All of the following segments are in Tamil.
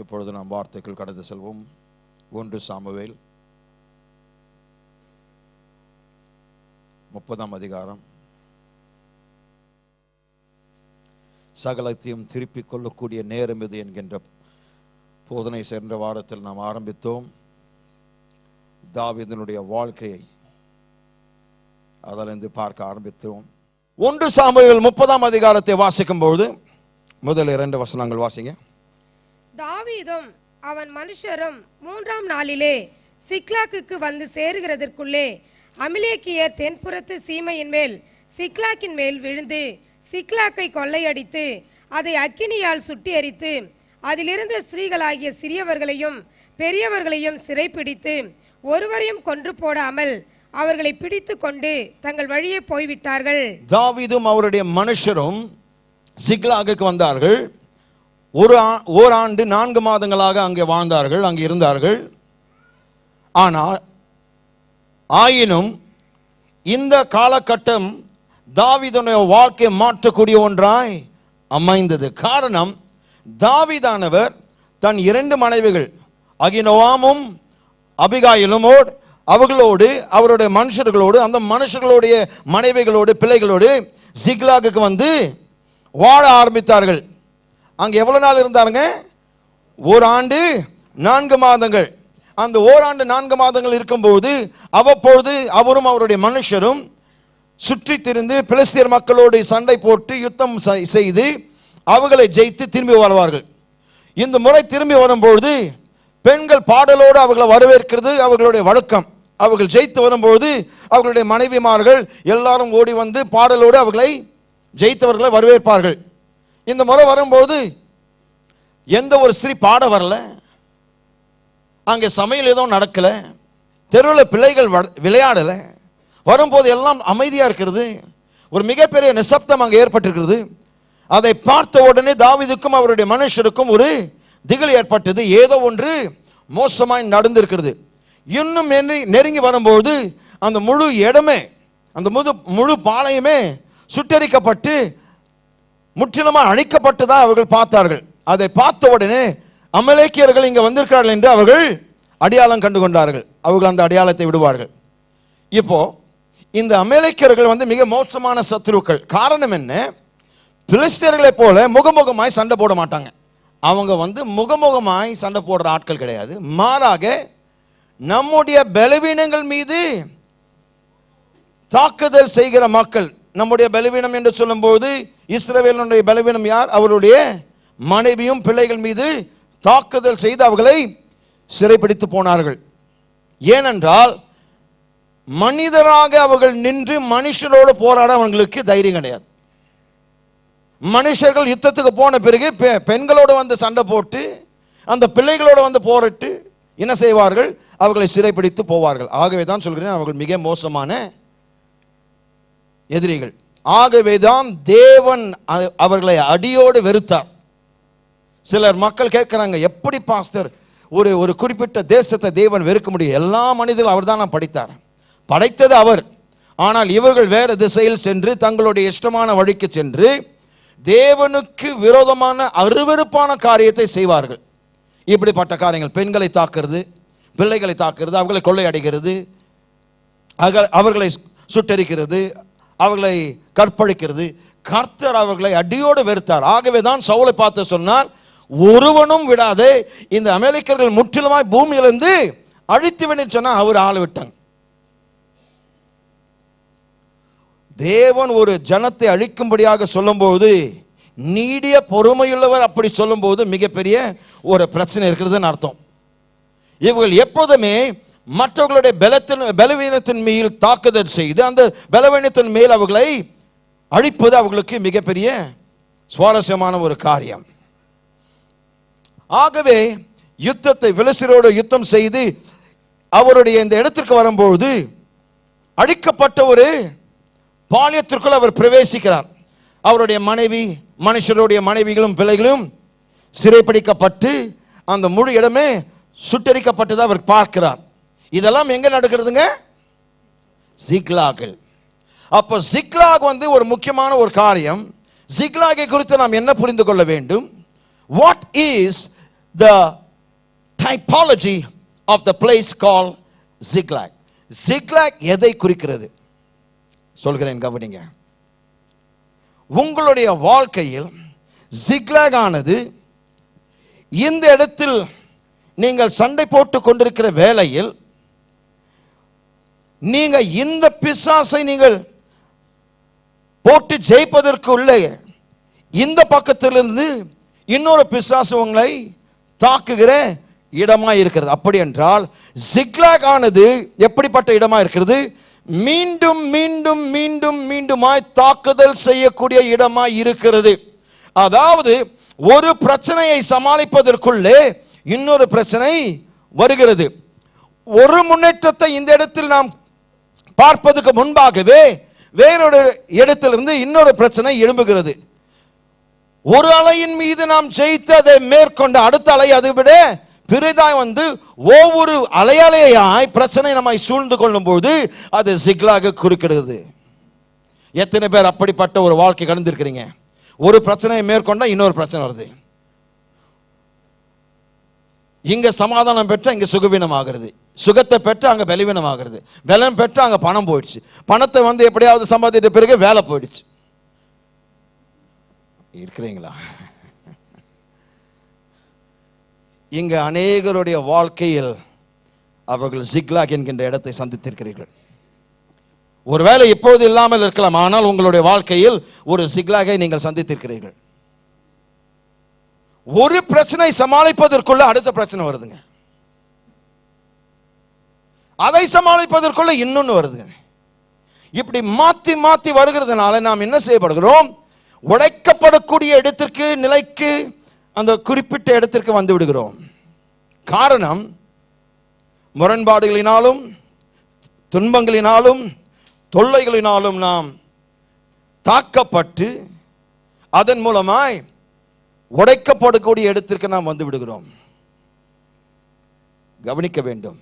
இப்பொழுது நாம் வார்த்தைக்குள் கடந்து செல்வோம். 1 சாமுவேல் 30ஆம் அதிகாரம். சகலத்தையும் திருப்பிக் கொள்ளக்கூடிய நேரம் இது என்கின்ற போதனை சென்ற வாரத்தில் நாம் ஆரம்பித்தோம். தாவீதினுடைய வாழ்க்கையை அதிலிருந்து பார்க்க ஆரம்பித்தோம். 1 சாமுவேல் 30ஆம் அதிகாரத்தை வாசிக்கும் பொழுது முதல் 2 வசனங்கள் வாசிங்க. தாவீதும் அவன் மனுஷரும் 3ஆம் நாளிலே சிக்லாக்குக்கு வந்து சேருகிறதற்குள்ளே அமிலேக்கியர் தென்புறத்து சீமையின் மேல் சிக்லாக்கின் மேல் விழுந்து சிக்லாக்கை கொள்ளையடித்து அதை அக்கினியால் சுட்டி எரித்து அதிலிருந்த ஸ்திரீகளாகிய சிறியவர்களையும் பெரியவர்களையும் சிறைப்பிடித்து ஒருவரையும் கொன்று போடாமல் அவர்களை பிடித்து கொண்டு தங்கள் வழியே போய்விட்டார்கள். தாவீதும் அவருடைய மனுஷரும் சிக்லாகுக்கு வந்தார்கள். ஓராண்டு 4 மாதங்களாக அங்கே வாழ்ந்தார்கள், அங்கே இருந்தார்கள். ஆனால் ஆயினும் இந்த காலகட்டம் தாவீதுடைய வாழ்க்கையை மாற்றக்கூடிய ஒன்றாய் அமைந்தது. காரணம், தாவீதானவர் தன் 2 மனைவிகள் அகினோவாமும் அபிகாயிலும் அவர்களோடு அவருடைய மனுஷர்களோடு அந்த மனுஷர்களுடைய மனைவிகளோடு பிள்ளைகளோடு சிக்லாகுக்கு வந்து வாழ ஆரம்பித்தார்கள். அங்கே எவ்வளவு நாள் இருந்தாருங்க? 1 ஆண்டு 4 மாதங்கள். அந்த 1 ஆண்டு 4 மாதங்கள் இருக்கும்போது அவ்வப்பொழுது அவரும் அவருடைய மனுஷரும் சுற்றி திரிந்து பிலிஸ்தியர் மக்களோடு சண்டை போட்டு யுத்தம் செய்து அவர்களை ஜெயித்து திரும்பி வருவார்கள். இந்த முறை திரும்பி வரும்பொழுது பெண்கள் பாடலோடு அவர்களை வரவேற்கிறது அவர்களுடைய வழக்கம். அவர்கள் ஜெயித்து வரும்பொழுது அவர்களுடைய மனைவிமார்கள் எல்லாரும் ஓடி வந்து பாடலோடு அவர்களை ஜெயித்தவர்களை வரவேற்பார்கள். இந்த முறை வரும்போது எந்த ஒரு ஸ்திரீ பாட வரல, அங்கே சமையல் எதுவும் நடக்கல, தெருவில் பிள்ளைகள் விளையாடல. வரும்போது எல்லாம் அமைதியா இருக்கிறது. ஒரு மிகப்பெரிய நிசப்தம் அங்கே ஏற்பட்டிருக்கிறது. அதை பார்த்த உடனே தாவீதுக்கும் அவருடைய மனுஷருக்கும் ஒரு திகில் ஏற்பட்டது. ஏதோ ஒன்று மோசமாய் நடந்திருக்கிறது. இன்னும் நெருங்கி வரும்போது அந்த முழு இடமே, அந்த முழு பாளையமே சுட்டரிக்கப்பட்டு முற்றிலுமாக அழிக்கப்பட்டுதான் அவர்கள் பார்த்தார்கள். அதை பார்த்த உடனே அமலேக்கியர்கள் இங்கே வந்திருக்கிறார்கள் என்று அவர்கள் அடையாளம் கண்டு கொண்டார்கள். அவர்கள் அந்த அடையாளத்தை விடுவார்கள். இப்போ இந்த அமலேக்கியர்கள் வந்து மிக மோசமான சத்துருக்கள். காரணம் என்ன? பிலிஸ்தியர்களை போல முகமுகமாய் சண்டை போட மாட்டாங்க. அவங்க வந்து முகமுகமாய் சண்டை போடுற ஆட்கள் கிடையாது. மாறாக நம்முடைய பலவீனங்கள் மீது தாக்குதல் செய்கிற மக்கள். நம்முடைய பலவீனம் என்று சொல்லும்போது இஸ்ரவேலுடைய பலவீனம் யார்? அவருடைய மனைவியும் பிள்ளைகள் மீது தாக்குதல் செய்து அவர்களை சிறைப்பிடித்து போனார்கள். ஏனென்றால் மனிதராக அவர்கள் நின்று மனுஷரோடு போராட அவங்களுக்கு தைரியம் கிடையாது. மனுஷர்கள் யுத்தத்துக்கு போன பிறகு பெண்களோடு வந்து சண்டை போட்டு அந்த பிள்ளைகளோடு வந்து போரிட்டு என்ன செய்வார்கள்? அவர்களை சிறைப்பிடித்து போவார்கள். ஆகவே தான் சொல்கிறேன், அவர்கள் மிக மோசமான எதிரிகள். ஆகவேதான் தேவன் அவர்களை அடியோடு வெறுத்தார். சிலர் மக்கள் கேட்கிறாங்க, எப்படி பாஸ்டர் ஒரு குறிப்பிட்ட தேசத்தை தேவன் வெறுக்க முடியும்? எல்லா மனிதர்களும் அவர் தான் படைத்தார், படைத்தது அவர். ஆனால் இவர்கள் வேறு திசையில் சென்று தங்களுடைய இஷ்டமான வழிக்கு சென்று தேவனுக்கு விரோதமான அருவருப்பான காரியத்தை செய்வார்கள். இப்படிப்பட்ட காரியங்கள், பெண்களை தாக்குறது, பிள்ளைகளை தாக்குறது, அவர்களை கொள்ளையடிக்கிறது, அவர்களை சுட்டரிக்கிறது, அவர்களை கற்பழிக்கிறது. கர்த்தர் அவர்களை அடியோடு வெறுத்தார். ஆகவே தான் சவுலை பார்த்து சொன்னார், ஒருவனும் விடாதே, இந்த அமெரிக்கர்கள் முற்றிலுமாய் பூமியிலிருந்து அழித்துவின்னு சொன்னா அவர் ஆள விட்டாங்க. தேவன் ஒரு ஜனத்தை அழிக்கும்படியாக சொல்லும்போது நீடிய பொறுமையுள்ளவர். அப்படி சொல்லும்போது மிகப்பெரிய ஒரு பிரச்சனை இருக்கிறதுன்னு அர்த்தம். இவர்கள் எப்போதுமே மற்றவர்களுடைய பலவீனத்தின் மேல் தாக்குதல் செய்து அந்த பலவீனத்தின் மேல் அவர்களை அழிப்பது அவர்களுக்கு மிகப்பெரிய சுவாரஸ்யமான ஒரு காரியம். ஆகவே யுத்தத்தை பிலிஸ்தியரோடு யுத்தம் செய்து அவருடைய இந்த இடத்திற்கு வரும்போது அழிக்கப்பட்ட ஒரு பாளையத்திற்குள் அவர் பிரவேசிக்கிறார். அவருடைய மனைவி, மனுஷருடைய மனைவிகளும் பிள்ளைகளும் சிறைப்பிடிக்கப்பட்டு அந்த முழு இடமே சுட்டரிக்கப்பட்டதை அவர் பார்க்கிறார். இதெல்லாம் எங்க நடக்கிறதுங்க? சிக்லாகில். அப்போ சிக்லாக் வந்து ஒரு முக்கியமான ஒரு காரியம். சிக்லாகை குறித்து நாம் என்ன புரிந்து கொள்ள வேண்டும்? What is the typology of the place called Ziklag. Ziklag எதை குறிக்கிறது சொல்கிறேன், கவனிங்க. உங்களுடைய வாழ்க்கையில் Ziklag ஆனது இந்த இடத்தில் நீங்கள் சண்டை போட்டு கொண்டிருக்கிற வேளையில் நீங்க இந்த பிசாசை நீங்கள் போட்டு ஜெயிப்பதற்கு உள்ள இந்த பக்கத்திலிருந்து இன்னொரு பிசாசு உங்களை தாக்குகிற இடமா இருக்கிறது. அப்படி என்றால் Ziklag ஆனது எப்படிப்பட்ட இடமா இருக்கிறது? மீண்டும் மீண்டும் மீண்டும் மீண்டுமாய் தாக்குதல் செய்யக்கூடிய இடமா இருக்கிறது. அதாவது ஒரு பிரச்சனையை சமாளிப்பதற்குள்ளே இன்னொரு பிரச்சனை வருகிறது. ஒரு முன்னேற்றத்தை இந்த இடத்தில் நாம் பார்ப்பதற்கு முன்பாகவே வேறொரு இடத்திலிருந்து இன்னொரு பிரச்சனை எழும்புகிறது. ஒரு அலையின் மீது நாம் ஜெயித்து அதை மேற்கொண்ட அடுத்த அலை அதை விட பெரிதாய் வந்து ஒவ்வொரு அலையாய் பிரச்சனை நம்மை சூழ்ந்து கொள்ளும் போது அது Ziklag குறிக்கிறது. எத்தனை பேர் அப்படிப்பட்ட ஒரு வாழ்க்கை கடந்திருக்கிறீங்க? ஒரு பிரச்சனையை மேற்கொண்டா இன்னொரு பிரச்சனை வருது. இங்க சமாதானம் பெற்ற இங்க சுகவீனம் ஆகிறது, சுகத்தை பெற்ற அங்க பலவீனம் ஆகிறது, பலம் பெற்ற அங்க பணம் போயிடுச்சு, பணத்தை வந்து எப்படியாவது சம்பாதித்த பிறகு வேலை போயிடுச்சு. இருக்கிறீங்களா? இங்க அநேகருடைய வாழ்க்கையில் அவர்கள் Ziklag என்கின்ற இடத்தை சந்தித்திருக்கிறீர்கள். ஒருவேளை இப்போது இல்லாமல் இருக்கலாம், ஆனால் உங்களுடைய வாழ்க்கையில் ஒரு Ziklag நீங்கள் சந்தித்திருக்கிறீர்கள். ஒரு பிரச்சனை சமாளிப்பதற்குள்ள அடுத்த பிரச்சனை வருதுங்க, அதை சமாளிப்பதற்குள்ள இன்னொன்னு வருதுங்க. இப்படி மாத்தி மாத்தி வருகிறதுனால நாம் என்ன செய்யப்படுகிறோம்? உடைக்கப்படக்கூடிய இடத்திற்கு, நிலைக்கு, அந்த குறிப்பிட்ட இடத்திற்கு வந்து விடுகிறோம். காரணம், முரண்பாடுகளினாலும் துன்பங்களினாலும் தொல்லைகளினாலும் நாம் தாக்கப்பட்டு அதன் மூலமாய் உடைக்கப்படக்கூடிய இடத்திற்கு நாம் வந்து விடுகிறோம். கவனிக்க வேண்டும்.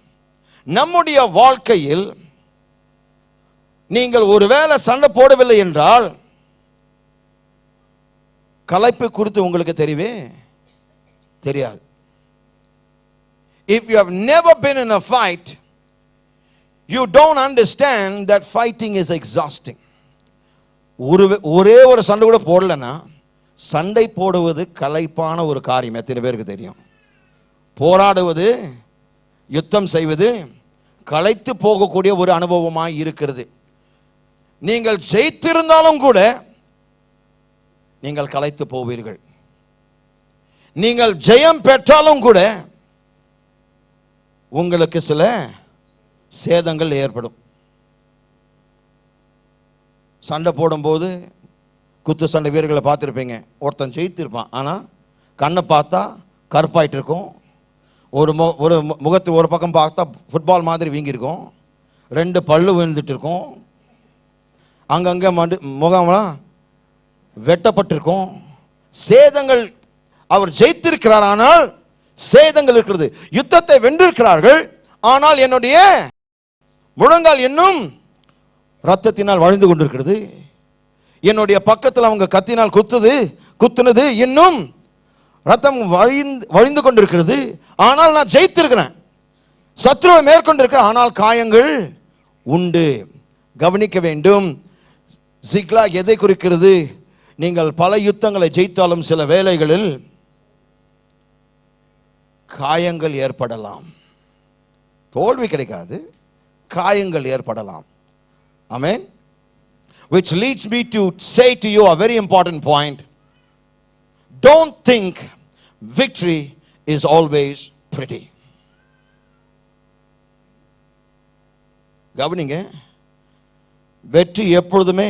நம்முடைய வாழ்க்கையில் நீங்கள் ஒருவேளை சண்டை போடவில்லை என்றால் களைப்பு குறித்து உங்களுக்கு தெரியவே தெரியாது. If you have never been in a fight, you don't understand that fighting is exhausting. ஒரே ஒரு சண்டை கூட போடலன்னா சண்டை போடுவது களைப்பான ஒரு காரியம். எத்தனை பேருக்கு தெரியும்? போராடுவது, யுத்தம் செய்வது களைத்து போகக்கூடிய ஒரு அனுபவமாய் இருக்கிறது. நீங்கள் ஜெயித்திருந்தாலும் கூட நீங்கள் களைத்து போவீர்கள். நீங்கள் ஜெயம் பெற்றாலும் கூட உங்களுக்கு சில சேதங்கள் ஏற்படும். சண்டை போடும்போது குத்து சண்டை வீரர்களை பார்த்துருப்பீங்க. ஒருத்தன் ஜெயித்திருப்பான், ஆனால் கண்ணை பார்த்தா கருப்பாயிட்டு இருக்கும், ஒரு முகத்து ஒரு பக்கம் பார்த்தா ஃபுட்பால் மாதிரி வீங்கியிருக்கும், ரெண்டு பல்லு விழுந்துட்டு இருக்கும், அங்கங்கே முகம்லாம் வெட்டப்பட்டிருக்கும். சேதங்கள். அவர் ஜெயித்திருக்கிறார், ஆனால் சேதங்கள் இருக்கிறது. யுத்தத்தை வென்றிருக்கிறார்கள், ஆனால் என்னுடைய முழங்கால் இன்னும் ரத்தத்தினால் வழிந்து கொண்டிருக்கிறது. என்னுடைய பக்கத்தில் அவங்க கத்தினால் குத்துனது இன்னும் ரத்தம் வழிந்து கொண்டிருக்கிறது. ஆனால் நான் ஜெயித்திருக்கிறேன், சத்ருவை மேற்கொண்டிருக்கிறேன், ஆனால் காயங்கள் உண்டு. கவனிக்க வேண்டும். Ziklag எதை குறிக்கிறது? நீங்கள் பல யுத்தங்களை ஜெயித்தாலும் சில வேளைகளில் காயங்கள் ஏற்படலாம். தோல்வி கிடைக்காது, காயங்கள் ஏற்படலாம். ஆமென். Which leads me to say to you a very important point. Don't think victory is always pretty. கவனிங்க, வெற்றி எப்பொழுதுமே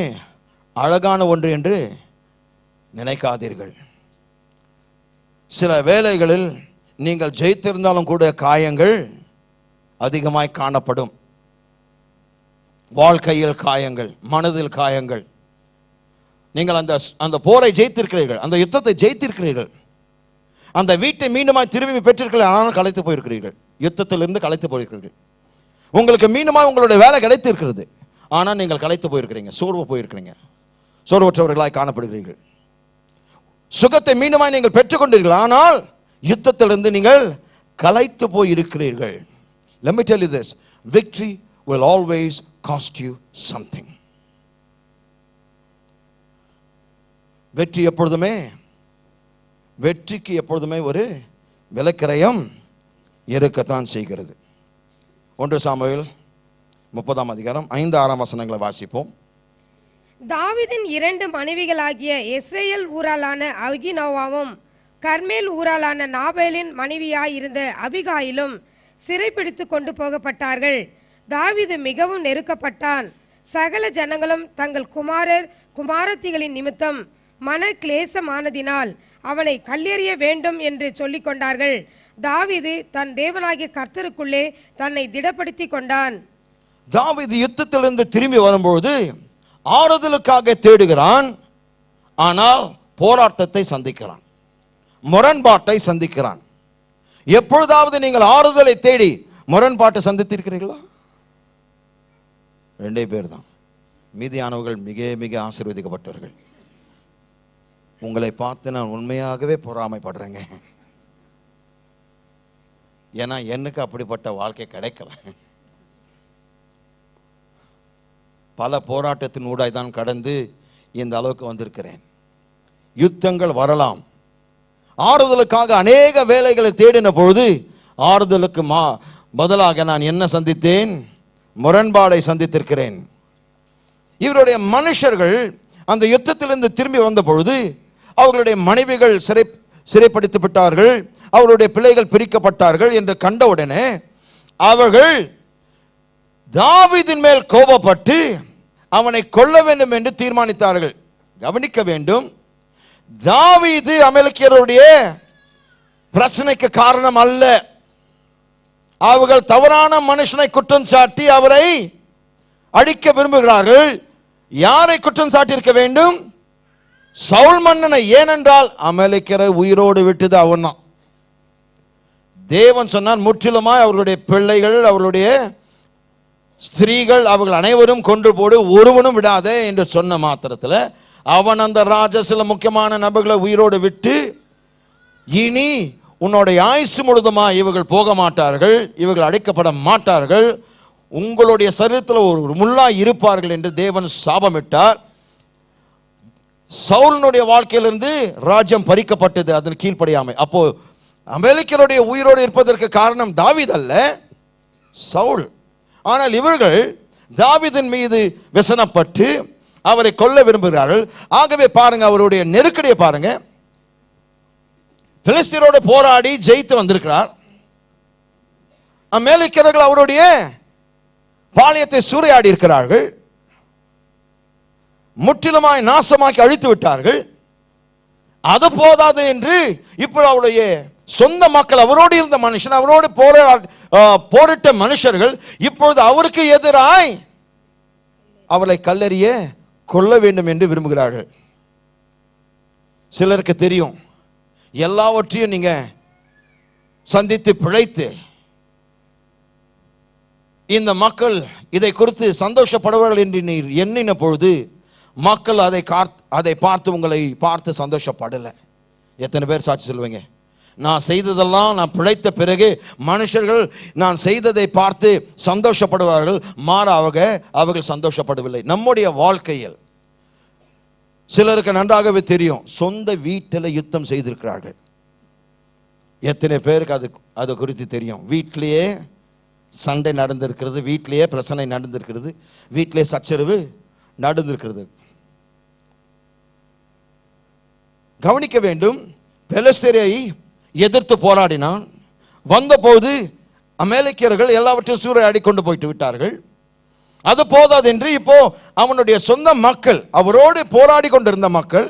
அழகான ஒன்று என்று நினைக்காதீர்கள். சில வேளைகளில் நீங்கள் ஜெயித்திருந்தாலும் கூட காயங்கள் அதிகமாய் காணப்படும். வாழ்க்கையில் காயங்கள், மனதில் காயங்கள். நீங்கள் அந்த போரை ஜெயித்திருக்கிறீர்கள், அந்த யுத்தத்தை ஜெயித்திருக்கிறீர்கள், அந்த வீட்டை மீண்டுமாய் திரும்பி பெற்றிருக்கிறீர்கள், ஆனால் களைத்து போயிருக்கிறீர்கள். யுத்தத்திலிருந்து களைத்து போயிருக்கிறீர்கள். உங்களுக்கு மீண்டுமாய் உங்களுடைய வேலை கிடைத்திருக்கிறது, ஆனால் நீங்கள் களைத்து போயிருக்கிறீங்க, சோர்வு போயிருக்கிறீங்க, சோர்வற்றவர்களாய் காணப்படுகிறீர்கள். சுகத்தை மீண்டுமாய் நீங்கள் பெற்றுக்கொண்டீர்கள், ஆனால் யுத்தத்திலிருந்து நீங்கள் களைத்து போய் இருக்கிறீர்கள். Let me tell you this, victory will always cost you something. வெற்றிக்கு எப்பொழுதுமே ஒரு விலைக்கிரயம் இருக்கத்தான் செய்கிறது. 1 சாமுவேல் 30 அதிகாரம் 5-6 வசனங்களை வாசிப்போம். தாவீதின் 2 மனைவிகளாகிய இஸ்ரேல் ஊராளான அகினோவாமும் கர்மேல் ஊராளான நாபேலின் மனைவியாயிருந்த அபிகாயிலும் சிறைப்பிடித்து கொண்டு போகப்பட்டார்கள். தாவீது மிகவும் நெருக்கப்பட்டான். சகல ஜனங்களும் தங்கள் குமாரத்திகளின் நிமித்தம் மன கிளேசமானதினால் அவனை கல்லெறிய வேண்டும் என்று சொல்லிக் கொண்டார்கள். தாவீது தன் தேவனாகிய கர்த்தருக்குள்ளே தன்னை திடப்படுத்தி கொண்டான். தாவீது யுத்தத்திலிருந்து திரும்பி வரும்போது ஆறுதலுக்காக தேடுகிறான். ஆனால் போராட்டத்தை சந்திக்கிறான், முரண்பாட்டை சந்திக்கிறான். எப்பொழுதாவது நீங்கள் ஆறுதலை தேடி முரண்பாட்டை சந்தித்திருக்கிறீர்களா? 2 பேர் தான். மீதியானவர்கள் மிக மிக ஆசீர்வதிக்கப்பட்டவர்கள். உங்களை பார்த்து நான் உண்மையாகவே பொறாமைப்படுறேங்க. ஏன்னா எனக்கு அப்படிப்பட்ட வாழ்க்கை கிடைக்கல. பல போராட்டத்தின் ஊடாய் தான் கடந்து இந்த அளவுக்கு வந்திருக்கிறேன். யுத்தங்கள் வரலாம். ஆறுதலுக்காக அநேக வேலைகளை தேடின பொழுது ஆறுதலுக்கு பதிலாக நான் என்ன சந்தித்தேன்? முரண்பாடை சந்தித்திருக்கிறேன். இவருடைய மனுஷர்கள் அந்த யுத்தத்திலிருந்து திரும்பி வந்த பொழுது அவர்களுடைய மனைவிகள் சிறைப்படுத்தப்பட்டார்கள், அவருடைய பிள்ளைகள் பிரிக்கப்பட்டார்கள் என்று கண்டவுடனே அவர்கள் தாவீதின் மேல் கோபப்பட்டு அவனை கொல்ல வேண்டும் என்று தீர்மானித்தார்கள். கவனிக்க வேண்டும், தாவீது அமலேக்கியருடைய பிரச்சனைக்கு காரணம் அல்ல. அவர்கள் தவறான மனுஷனை குற்றம் சாட்டி அவரை அழிக்க விரும்புகிறார்கள். யாரை குற்றம் சாட்டியிருக்க வேண்டும்? சவுல் மன்னனை. ஏனென்றால் அமலேக்கியரை உயிரோடு விட்டது அவன்தான். தேவன் சொன்னான், முற்றிலுமாய் அவர்களுடைய பிள்ளைகள், அவர்களுடைய ஸ்திரீகள், அவர்கள் அனைவரும் கொன்று போடு, ஒருவனும் விடாதே என்று சொன்ன மாத்திரத்தில் அவன் அந்த ராஜா சில முக்கியமான நபர்களை உயிரோடு விட்டு, இனி உன்னுடைய ஆயுசு முழுதுமா இவர்கள் போக மாட்டார்கள், இவர்கள் அடைக்கப்பட மாட்டார்கள், உங்களுடைய சரீரத்தில் ஒரு முள்ளா இருப்பார்கள் என்று தேவன் சாபமிட்டார். சவுலினுடைய வாழ்க்கையிலிருந்து ராஜ்யம் பறிக்கப்பட்டது, அதன் கீழ்ப்படியாமை. அப்போ அமலேக்கியருடைய உயிரோடு இருப்பதற்கு காரணம் தாவீது அல்ல, சவுல். ஆனால் இவர்கள் தாவீதின் மீது விசனப்பட்டு அவரை கொல்ல விரும்புகிறார்கள். ஆகவே பாருங்க, அவருடைய நெருக்கடியை பாருங்க. பிலிஸ்தீனோடு போராடி ஜெயித்து வந்திருக்கிறார். அமலேக்கியர்கள் அவருடைய பாளையத்தை சூறையாடி இருக்கிறார்கள், முற்றிலுமாய் நாசமாக்கி அழித்து விட்டார்கள். அது போதாது என்று இப்போது அவருடைய சொந்த மக்கள், அவரோடு இருந்த மனுஷன், அவரோடு போரிட்ட மனுஷர்கள் இப்பொழுது அவருக்கு எதிராய் அவளை கல்லெறிய கொல்ல வேண்டும் என்று விரும்புகிறார்கள். சிலருக்கு தெரியும், எல்லாவற்றையும் நீங்க சந்தித்து பிழைத்து இந்த மக்கள் இதை குறித்து சந்தோஷப்படுவார்கள் என்று நீர் எண்ணின பொழுது மக்கள் அதை பார்த்து உங்களை பார்த்து சந்தோஷப்படலை. எத்தனை பேர் சாட்சி சொல்லுவீங்க? நான் செய்ததெல்லாம் நான் பிழைத்த பிறகு மனுஷர்கள் நான் செய்ததை பார்த்து சந்தோஷப்படுவார்கள், மாறாக அவர்கள் சந்தோஷப்படவில்லை. நம்முடைய வாழ்க்கையில் சிலருக்கு நன்றாகவே தெரியும், சொந்த வீட்டில் யுத்தம் செய்திருக்கிறார்கள். எத்தனை பேருக்கு அது குறித்து தெரியும்? வீட்டிலேயே சண்டை நடந்திருக்கிறது, வீட்டிலேயே பிரச்சனை நடந்திருக்கிறது, வீட்டிலே சச்சரவு நடந்திருக்கிறது. கவனிக்க வேண்டும், பெலிஸ்தரை எதிர்த்து போராடினான். வந்தபோது அமலேக்கியர்கள் எல்லாவற்றையும் சூறையாடி கொண்டு போயிட்டு விட்டார்கள். அது போதாது என்று இப்போ அவனுடைய சொந்த மக்கள், அவரோடு போராடி கொண்டிருந்த மக்கள்,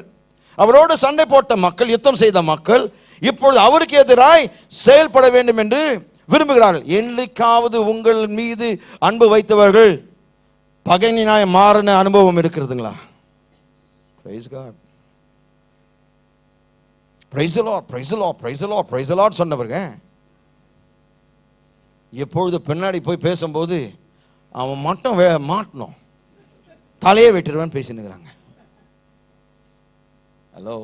அவரோடு சண்டை போட்ட மக்கள், யுத்தம் செய்த மக்கள் இப்பொழுது அவருக்கு எதிராய் செயல்பட வேண்டும் என்று விரும்புகிறார்கள். என்றைக்காவது உங்கள் மீது அன்பு வைத்தவர்கள் பகைஞனாய் மாறின அனுபவம் இருக்கிறதுங்களா? Praise God. Praise the Lord, praise the Lord, praise the Lord, praise the Lord சொன்னவங்க எப்பொழுது பின்னாடி போய் பேசும்போது அவன் மட்டும் மாட்டணும், தலையே வெட்டிடுவான்னு பேசினுக்கிறாங்க. ஹலோ,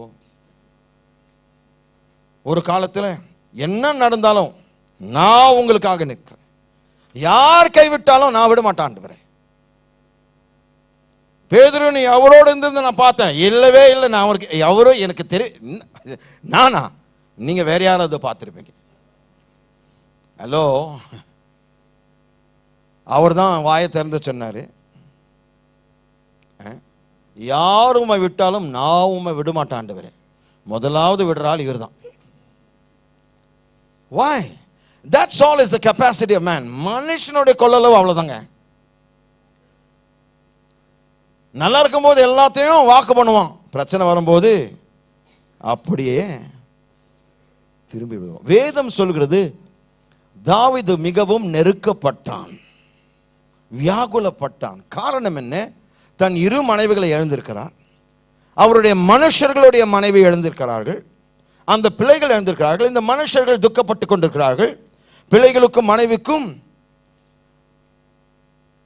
ஒரு காலத்தில் என்ன நடந்தாலும் நான் உங்களுக்காக நிற்கிறேன், யார் கைவிட்டாலும் நான் விட மாட்டேன் ஆண்டவரே. பேதுரு நீ அவரோடு இருந்தது நான் பார்த்தேன், இல்லவே இல்லை, நான் அவருக்கு அவரோ எனக்கு தெரியும். நானா? நீங்க வேற யாராவது பார்த்துருப்பீங்க. ஹலோ, அவர் தான் வாயை திறந்து சொன்னாரு, யார் உம்மை விட்டாலும் நான் உம்மை விட மாட்டேன் ஆண்டவரே. முதலாவது விடுறாள் இவர் தான். Why? That's all is the capacity of man. மனுஷனுடைய கொள்ளளவு அவ்வளவுதாங்க. நல்லா இருக்கும்போது எல்லாத்தையும் வாக்கு பண்ணுவான், பிரச்சனை வரும்போது அப்படியே திரும்பி விடுவான். வேதம் சொல்கிறது தாவீது மிகவும் நெருக்கப்பட்டான், வியாகுலப்பட்டான். காரணம் என்ன? தன் இரு மனைவிகளை இழந்திருக்கிறார், அவருடைய மனுஷர்களுடைய மனைவி இழந்திருக்கிறார்கள், அந்த பிள்ளைகள் இழந்திருக்கிறார்கள். இந்த மனுஷர்கள் துக்கப்பட்டு கொண்டிருக்கிறார்கள். பிள்ளைகளுக்கும் மனைவிக்கும்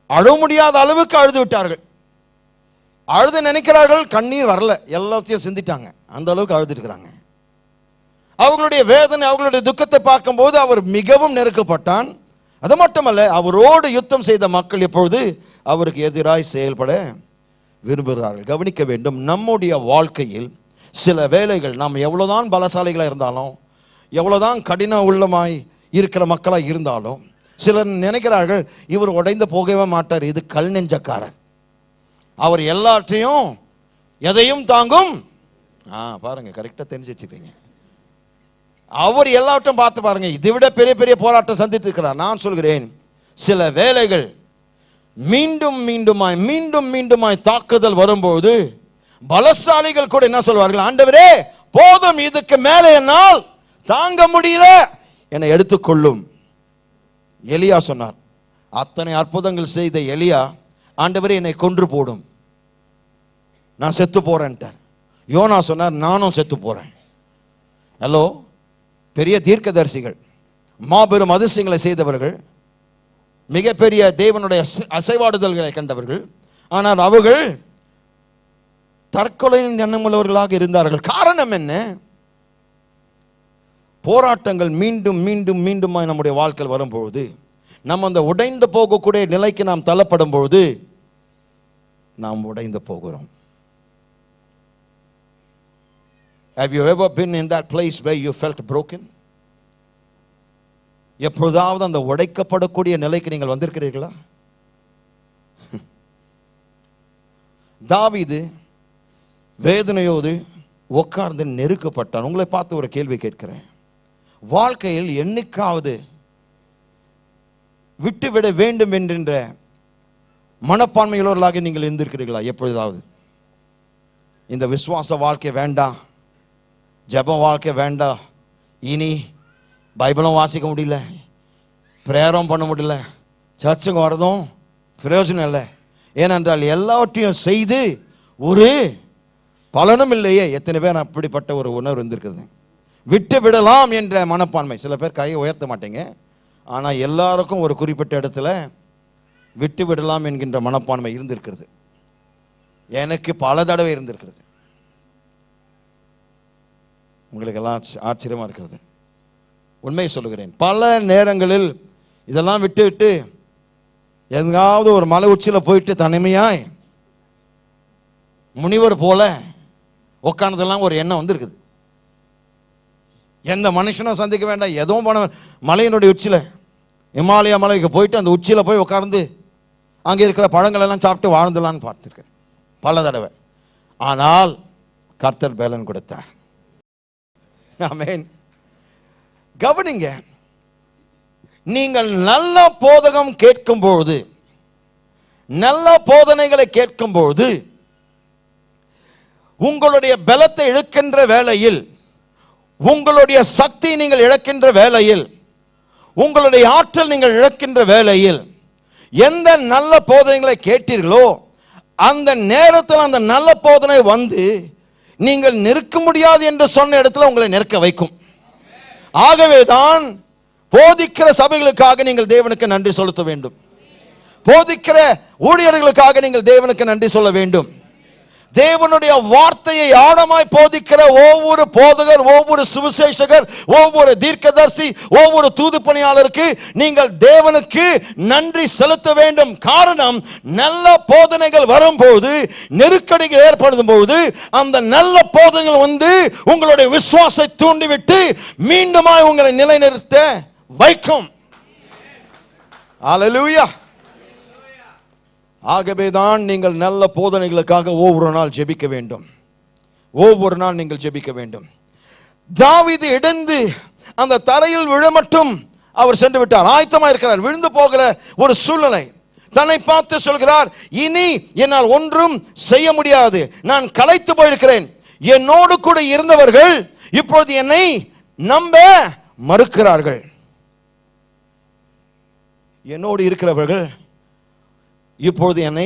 அழ முடியாத அளவுக்கு அழுது விட்டார்கள். அழுது நினைக்கிறார்கள், கண்ணீர் வரல, எல்லாத்தையும் சிந்திட்டாங்க, அந்த அளவுக்கு அழுதுருக்கிறாங்க. அவர்களுடைய வேதனை, அவர்களுடைய துக்கத்தை பார்க்கும்போது அவர் மிகவும் நெருக்கப்பட்டான். அது மட்டுமல்ல, அவரோடு யுத்தம் செய்த மக்கள் இப்பொழுது அவருக்கு எதிராய் செயல்பட விரும்புகிறார்கள். கவனிக்க வேண்டும், நம்முடைய வாழ்க்கையில் சில வேளைகள் நாம் எவ்வளவுதான் பலசாலிகளாக இருந்தாலும், எவ்வளவுதான் கடின உள்ளமாய் இருக்கிற மக்களாக இருந்தாலும், சிலர் நினைக்கிறார்கள் இவர் உடைந்து போகவே மாட்டார், இது கல் நெஞ்சக்காரர், அவர் எல்லாத்தையும் எதையும் தாங்கும். பாருங்க, கரெக்டா தெரிஞ்சு வச்சுக்கிறீங்க. அவர் எல்லாவற்றையும் பார்த்து பாருங்க, இதை விட பெரிய பெரிய போராட்டம் சந்தித்து இருக்கிறார். நான் சொல்கிறேன், சில வேளைகள் மீண்டும் மீண்டுமாய் தாக்குதல் வரும்போது பலசாலிகள் கூட என்ன சொல்வார்கள்? ஆண்டவரே போதும், இதுக்கு மேலே என்னால் தாங்க முடியல, என்னை எடுத்துக்கொள்ளும். எலியா சொன்னார், அத்தனை அற்புதங்கள் செய்த எலியா, ஆண்டவரே என்னை கொன்று போடும், நான் செத்து போறேன்ட்டார். யோனா சொன்னார், நானும் செத்து போறேன். ஹலோ, பெரிய தீர்க்கதரிசிகள், மாபெரும் அதிசயங்களை செய்தவர்கள், மிகப்பெரிய தேவனுடைய அசைவாடுதல்களை கண்டவர்கள், ஆனால் அவர்கள் தற்கொலையின் எண்ணமுள்ளவர்களாக இருந்தார்கள். காரணம் என்ன? போராட்டங்கள் மீண்டும் நம்முடைய வாழ்க்கையில் வரும்பொழுது, நம்ம அந்த உடைந்து போகக்கூடிய நிலைக்கு நாம் தள்ளப்படும் பொழுது நாம் உடைந்து போகிறோம். Have you ever been in that place where you felt broken? எப்பொழுதாவது அந்த உடைக்கப்படக்கூடிய நிலைக்கு நீங்கள் வந்திருக்கிறீர்களா? தாவீது வேதனையோடு உட்கார்ந்து நெருக்கப்பட்டான். உங்களை பார்த்து ஒரு கேள்வி கேட்கிறேன், வாழ்க்கையில் என்னைக்காவது விட்டுவிட வேண்டும் என்கின்ற மனப்பான்மையுள்ளவர்களாக நீங்கள் இருந்திருக்கிறீர்களா? எப்பொழுதாவது இந்த விசுவாச வாழ்க்கை வேண்டாம், ஜெப வாழ்க்கை வேண்டாம், இனி பைபிளும் வாசிக்க முடியல, பிரேயரும் பண்ண முடியல, சர்ச்சுக்கு வரதும் பிரயோஜனம் இல்லை, ஏனென்றால் எல்லாவற்றையும் செய்து ஒரு பலனும் இல்லையே. எத்தனை பேர் அப்படிப்பட்ட ஒரு உணர்வு இருந்திருக்குது? விட்டு விடலாம் என்ற மனப்பான்மை. சில பேர் கையை உயர்த்த மாட்டீங்க, ஆனால் எல்லாருக்கும் ஒரு குறிப்பிட்ட இடத்துல விட்டு விடலாம் என்கின்ற மனப்பான்மை இருந்திருக்கிறது. எனக்கு பல தடவை இருந்திருக்கிறது. உங்களுக்கெல்லாம் ஆச்சரியமா இருக்கிறது. உண்மையை சொல்லுகிறேன், பல நேரங்களில் இதெல்லாம் விட்டு விட்டு எங்காவது ஒரு மலை உச்சியில் போயிட்டு தனிமையாய் முனிவர் போல உட்கார்ந்ததெல்லாம் ஒரு எண்ணம் வந்திருக்குது. எந்த மனுஷனும் சந்திக்க வேண்டாம், எதுவும் பண்ண, மலையினுடைய உச்சியில், இமாலய மலைக்கு போயிட்டு அந்த உச்சியில் போய் உட்கார்ந்து அங்கே இருக்கிற பழங்கள் எல்லாம் சாப்பிட்டு வாழ்ந்துலான்னு பார்த்துருக்கேன் பல தடவை. ஆனால் கர்த்தர் பேலன் கொடுத்தார். ஆமென். கவனிங்க, நீங்கள் நல்ல போதகம் கேட்கும்போது, நல்ல போதனைகளை கேட்கும்போது, உங்களுடைய பலத்தை இழக்கின்ற வேளையில், உங்களுடைய சக்தி நீங்கள் இழக்கின்ற வேளையில், உங்களுடைய ஆற்றல் நீங்கள் இழக்கின்ற வேளையில், எந்த நல்ல போதனைகளை கேட்டீர்களோ அந்த நேரத்தில் அந்த நல்ல போதனை வந்து நீங்கள் நெருக்க முடியாது என்று சொன்ன இடத்துல உங்களை நெருக்க வைக்கும். ஆகவேதான் போதிக்கிற சபைகளுக்காக நீங்கள் தேவனுக்கு நன்றி செலுத்த வேண்டும். போதிக்கிற ஊழியர்களுக்காக நீங்கள் தேவனுக்கு நன்றி சொல்ல வேண்டும். தேவனுடைய வார்த்தையை ஆழமாய் போதிக்கிற ஒவ்வொரு போதகர், ஒவ்வொரு சுவிசேஷகர், ஒவ்வொரு தீர்க்கதரிசி, ஒவ்வொரு தூது பணியாளருக்கு நீங்கள் தேவனுக்கு நன்றி செலுத்த வேண்டும். காரணம், நல்ல போதனைகள் வரும்போது, நெருக்கடிகள் ஏற்படும் போது அந்த நல்ல போதனைகள் வந்து உங்களுடைய விசுவாசத்தை தூண்டிவிட்டு மீண்டுமாய் உங்களை நிலைநிறுத்த வைக்கும். அல்லேலூயா. ஆகவேதான் நீங்கள் நல்ல போதனைகளுக்காக ஒவ்வொரு நாள் ஜெபிக்க வேண்டும். ஒவ்வொரு நாள் நீங்கள் ஜெபிக்க வேண்டும். தாவீது இடந்து அந்த தரையில் விழ மட்டும் அவர் சென்று விட்டார். ஆயத்தமா இருக்கிறார், விழுந்து போகிற ஒரு சூழ்நிலை. தன்னை பார்த்து சொல்கிறார், இனி என்னால் ஒன்றும் செய்ய முடியாது, நான் களைத்து போயிருக்கிறேன். என்னோடு கூட இருந்தவர்கள் இப்பொழுது என்னை நம்ப மறுக்கிறார்கள். என்னோடு இருக்கிறவர்கள் இப்பொழுது என்னை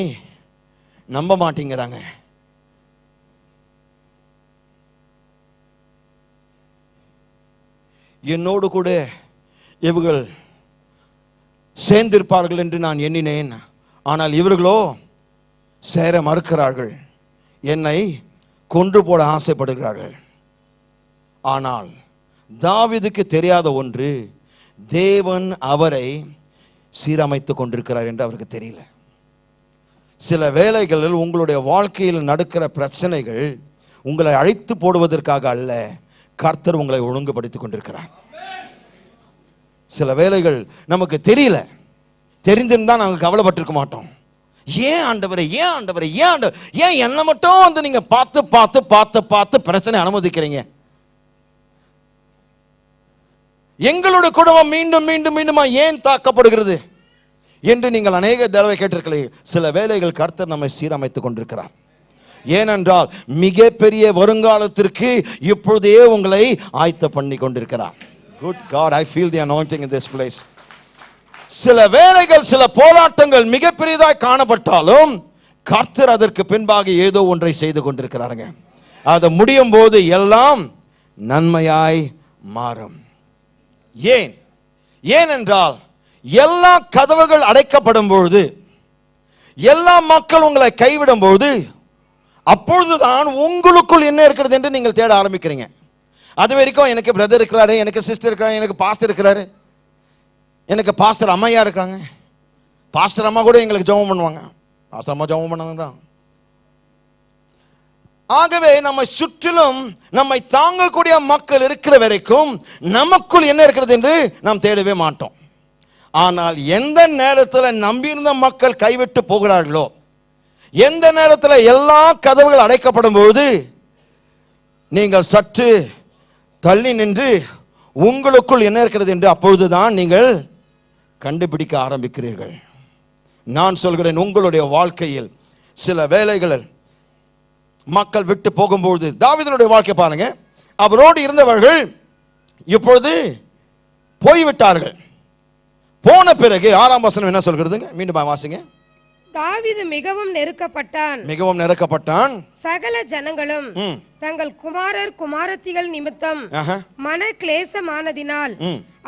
நம்ப மாட்டேங்கிறாங்க. என்னோடு கூட இவர்கள் சேர்ந்திருப்பார்கள் என்று நான் எண்ணினேன். ஆனால் இவர்களோ சேர மறுக்கிறார்கள், என்னை கொன்று போட ஆசைப்படுகிறார்கள். ஆனால் தாவீதுக்கு தெரியாத ஒன்று, தேவன் அவரை சீரமைத்துக் கொண்டிருக்கிறார் என்று அவருக்கு தெரியல. சில வேளைகளில் உங்களுடைய வாழ்க்கையில் நடக்கிற பிரச்சனைகள் உங்களை அழைத்து போடுவதற்காக அல்ல, கர்த்தர் உங்களை ஒழுங்குபடுத்திக் கொண்டிருக்கிறார். சில வேளைகள் நமக்கு தெரியல, தெரிந்திருந்தால் நாங்கள் கவலைப்பட்டிருக்க மாட்டோம். ஏன் ஆண்டவரே, ஏன் ஆண்டவரே, ஏன் ஆண்டவர், ஏன் என்னை மட்டும் வந்து நீங்க பார்த்து பார்த்து பார்த்து பார்த்து பிரச்சனை அனுமதிக்கிறீங்க? எங்களுடைய குடும்பம் மீண்டும் மீண்டும் மீண்டுமா ஏன் தாக்கப்படுகிறது என்று நீங்கள் அநேக தடவை கேட்டிருக்கிறீர்கள். சில வேளைகள் கர்த்தர் நம்மை சீரமைத்துக் கொண்டிருக்கிறார். ஏனென்றால் மிகப்பெரிய வருங்காலத்திற்கு இப்பொழுதே உங்களை ஆயத்த பண்ணி கொண்டிருக்கிறார். Good God, I feel the anointing in this place. சில வேளைகள், சில போராட்டங்கள் மிகப்பெரியதாய் காணப்பட்டாலும் கர்த்தர் அதற்கு பின்பாக ஏதோ ஒன்றை செய்து கொண்டிருக்கிறாருங்க. அது முடியும் போது எல்லாம் நன்மையாய் மாறும். ஏன்? ஏனென்றால் எல்லா கதவுகள் அடைக்கப்படும் பொழுது, எல்லா மக்கள் உங்களை கைவிடும் பொழுது, அப்பொழுதுதான் உங்களுக்குள் என்ன இருக்கிறது என்று நீங்கள் தேட ஆரம்பிக்கிறீங்க. அது வரைக்கும் எனக்கு பிரதர் இருக்கிறாரு, எனக்கு சிஸ்டர் இருக்கிறாரு, எனக்கு பாஸ்டர் இருக்கிறாரு, எனக்கு பாஸ்டர் அம்மையா இருக்காங்க, பாஸ்டர் அம்மா கூட எங்களுக்கு ஜெபம் பண்ணுவாங்க, பாஸ்டர் அம்மா ஜெபம் பண்ணாங்க தான். ஆகவே நம்ம சுற்றிலும் நம்மை தாங்கக்கூடிய மக்கள் இருக்கிற வரைக்கும் நமக்குள் என்ன இருக்கிறது என்று நாம் தேடவே மாட்டோம். ஆனால் எந்த நேரத்தில் நம்பியிருந்த மக்கள் கைவிட்டு போகிறார்களோ, எந்த நேரத்தில் எல்லா கதவுகள் அடைக்கப்படும் போது நீங்கள் சற்று தள்ளி நின்று உங்களுக்குள் என்ன இருக்கிறது என்று அப்பொழுதுதான் நீங்கள் கண்டுபிடிக்க ஆரம்பிக்கிறீர்கள். நான் சொல்கிறேன், உங்களுடைய வாழ்க்கையில் சில வேளைகளில் மக்கள் விட்டு போகும்போது, தாவீதுடைய வாழ்க்கை பாருங்க, அவரோடு இருந்தவர்கள் இப்பொழுது போய்விட்டார்கள். போன பிறகு 6ஆம் வசனம் என்ன சொல்கிறதுங்க? மீண்டும் வாசிங்க. தாவீது மிகவும் நெருக்கப்பட்டான், மிகவும் நெருக்கப்பட்டான். சகல ஜனங்களும் தங்கள் குமாரர் குமாரத்திகள் நிமித்தம் மன கிளேசமானதினால்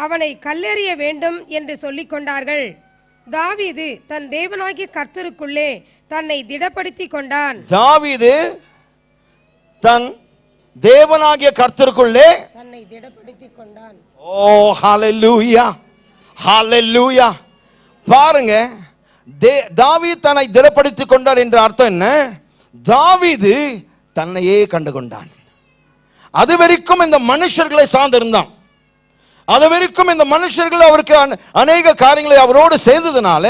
அவனை கல்லெறிய வேண்டும் என்று சொல்லிக் கொண்டார்கள். தாவீது தன் தேவனாகிய கர்த்தருக்குள்ளே தன்னை திடப்படுத்திக் கொண்டான். தாவீது தன் தேவனாகிய கர்த்தருக்குள்ளே தன்னை திடப்படுத்திக் கொண்டான். ஓ ஹalleluya, ஹalleluya. பாருங்க, தாவீது தன்னை திடப்படுத்திக் கொண்டார் என்ற அர்த்தம் என்ன? தாவீது தன்னையே கண்டு கொண்டான். அது வரைக்கும் இந்த மனுஷர்களை சார்ந்திருந்தான். அது வரைக்கும் இந்த மனுஷர்கள் அவருக்கு அநேக காரியங்களை அவரோடு செய்ததுனால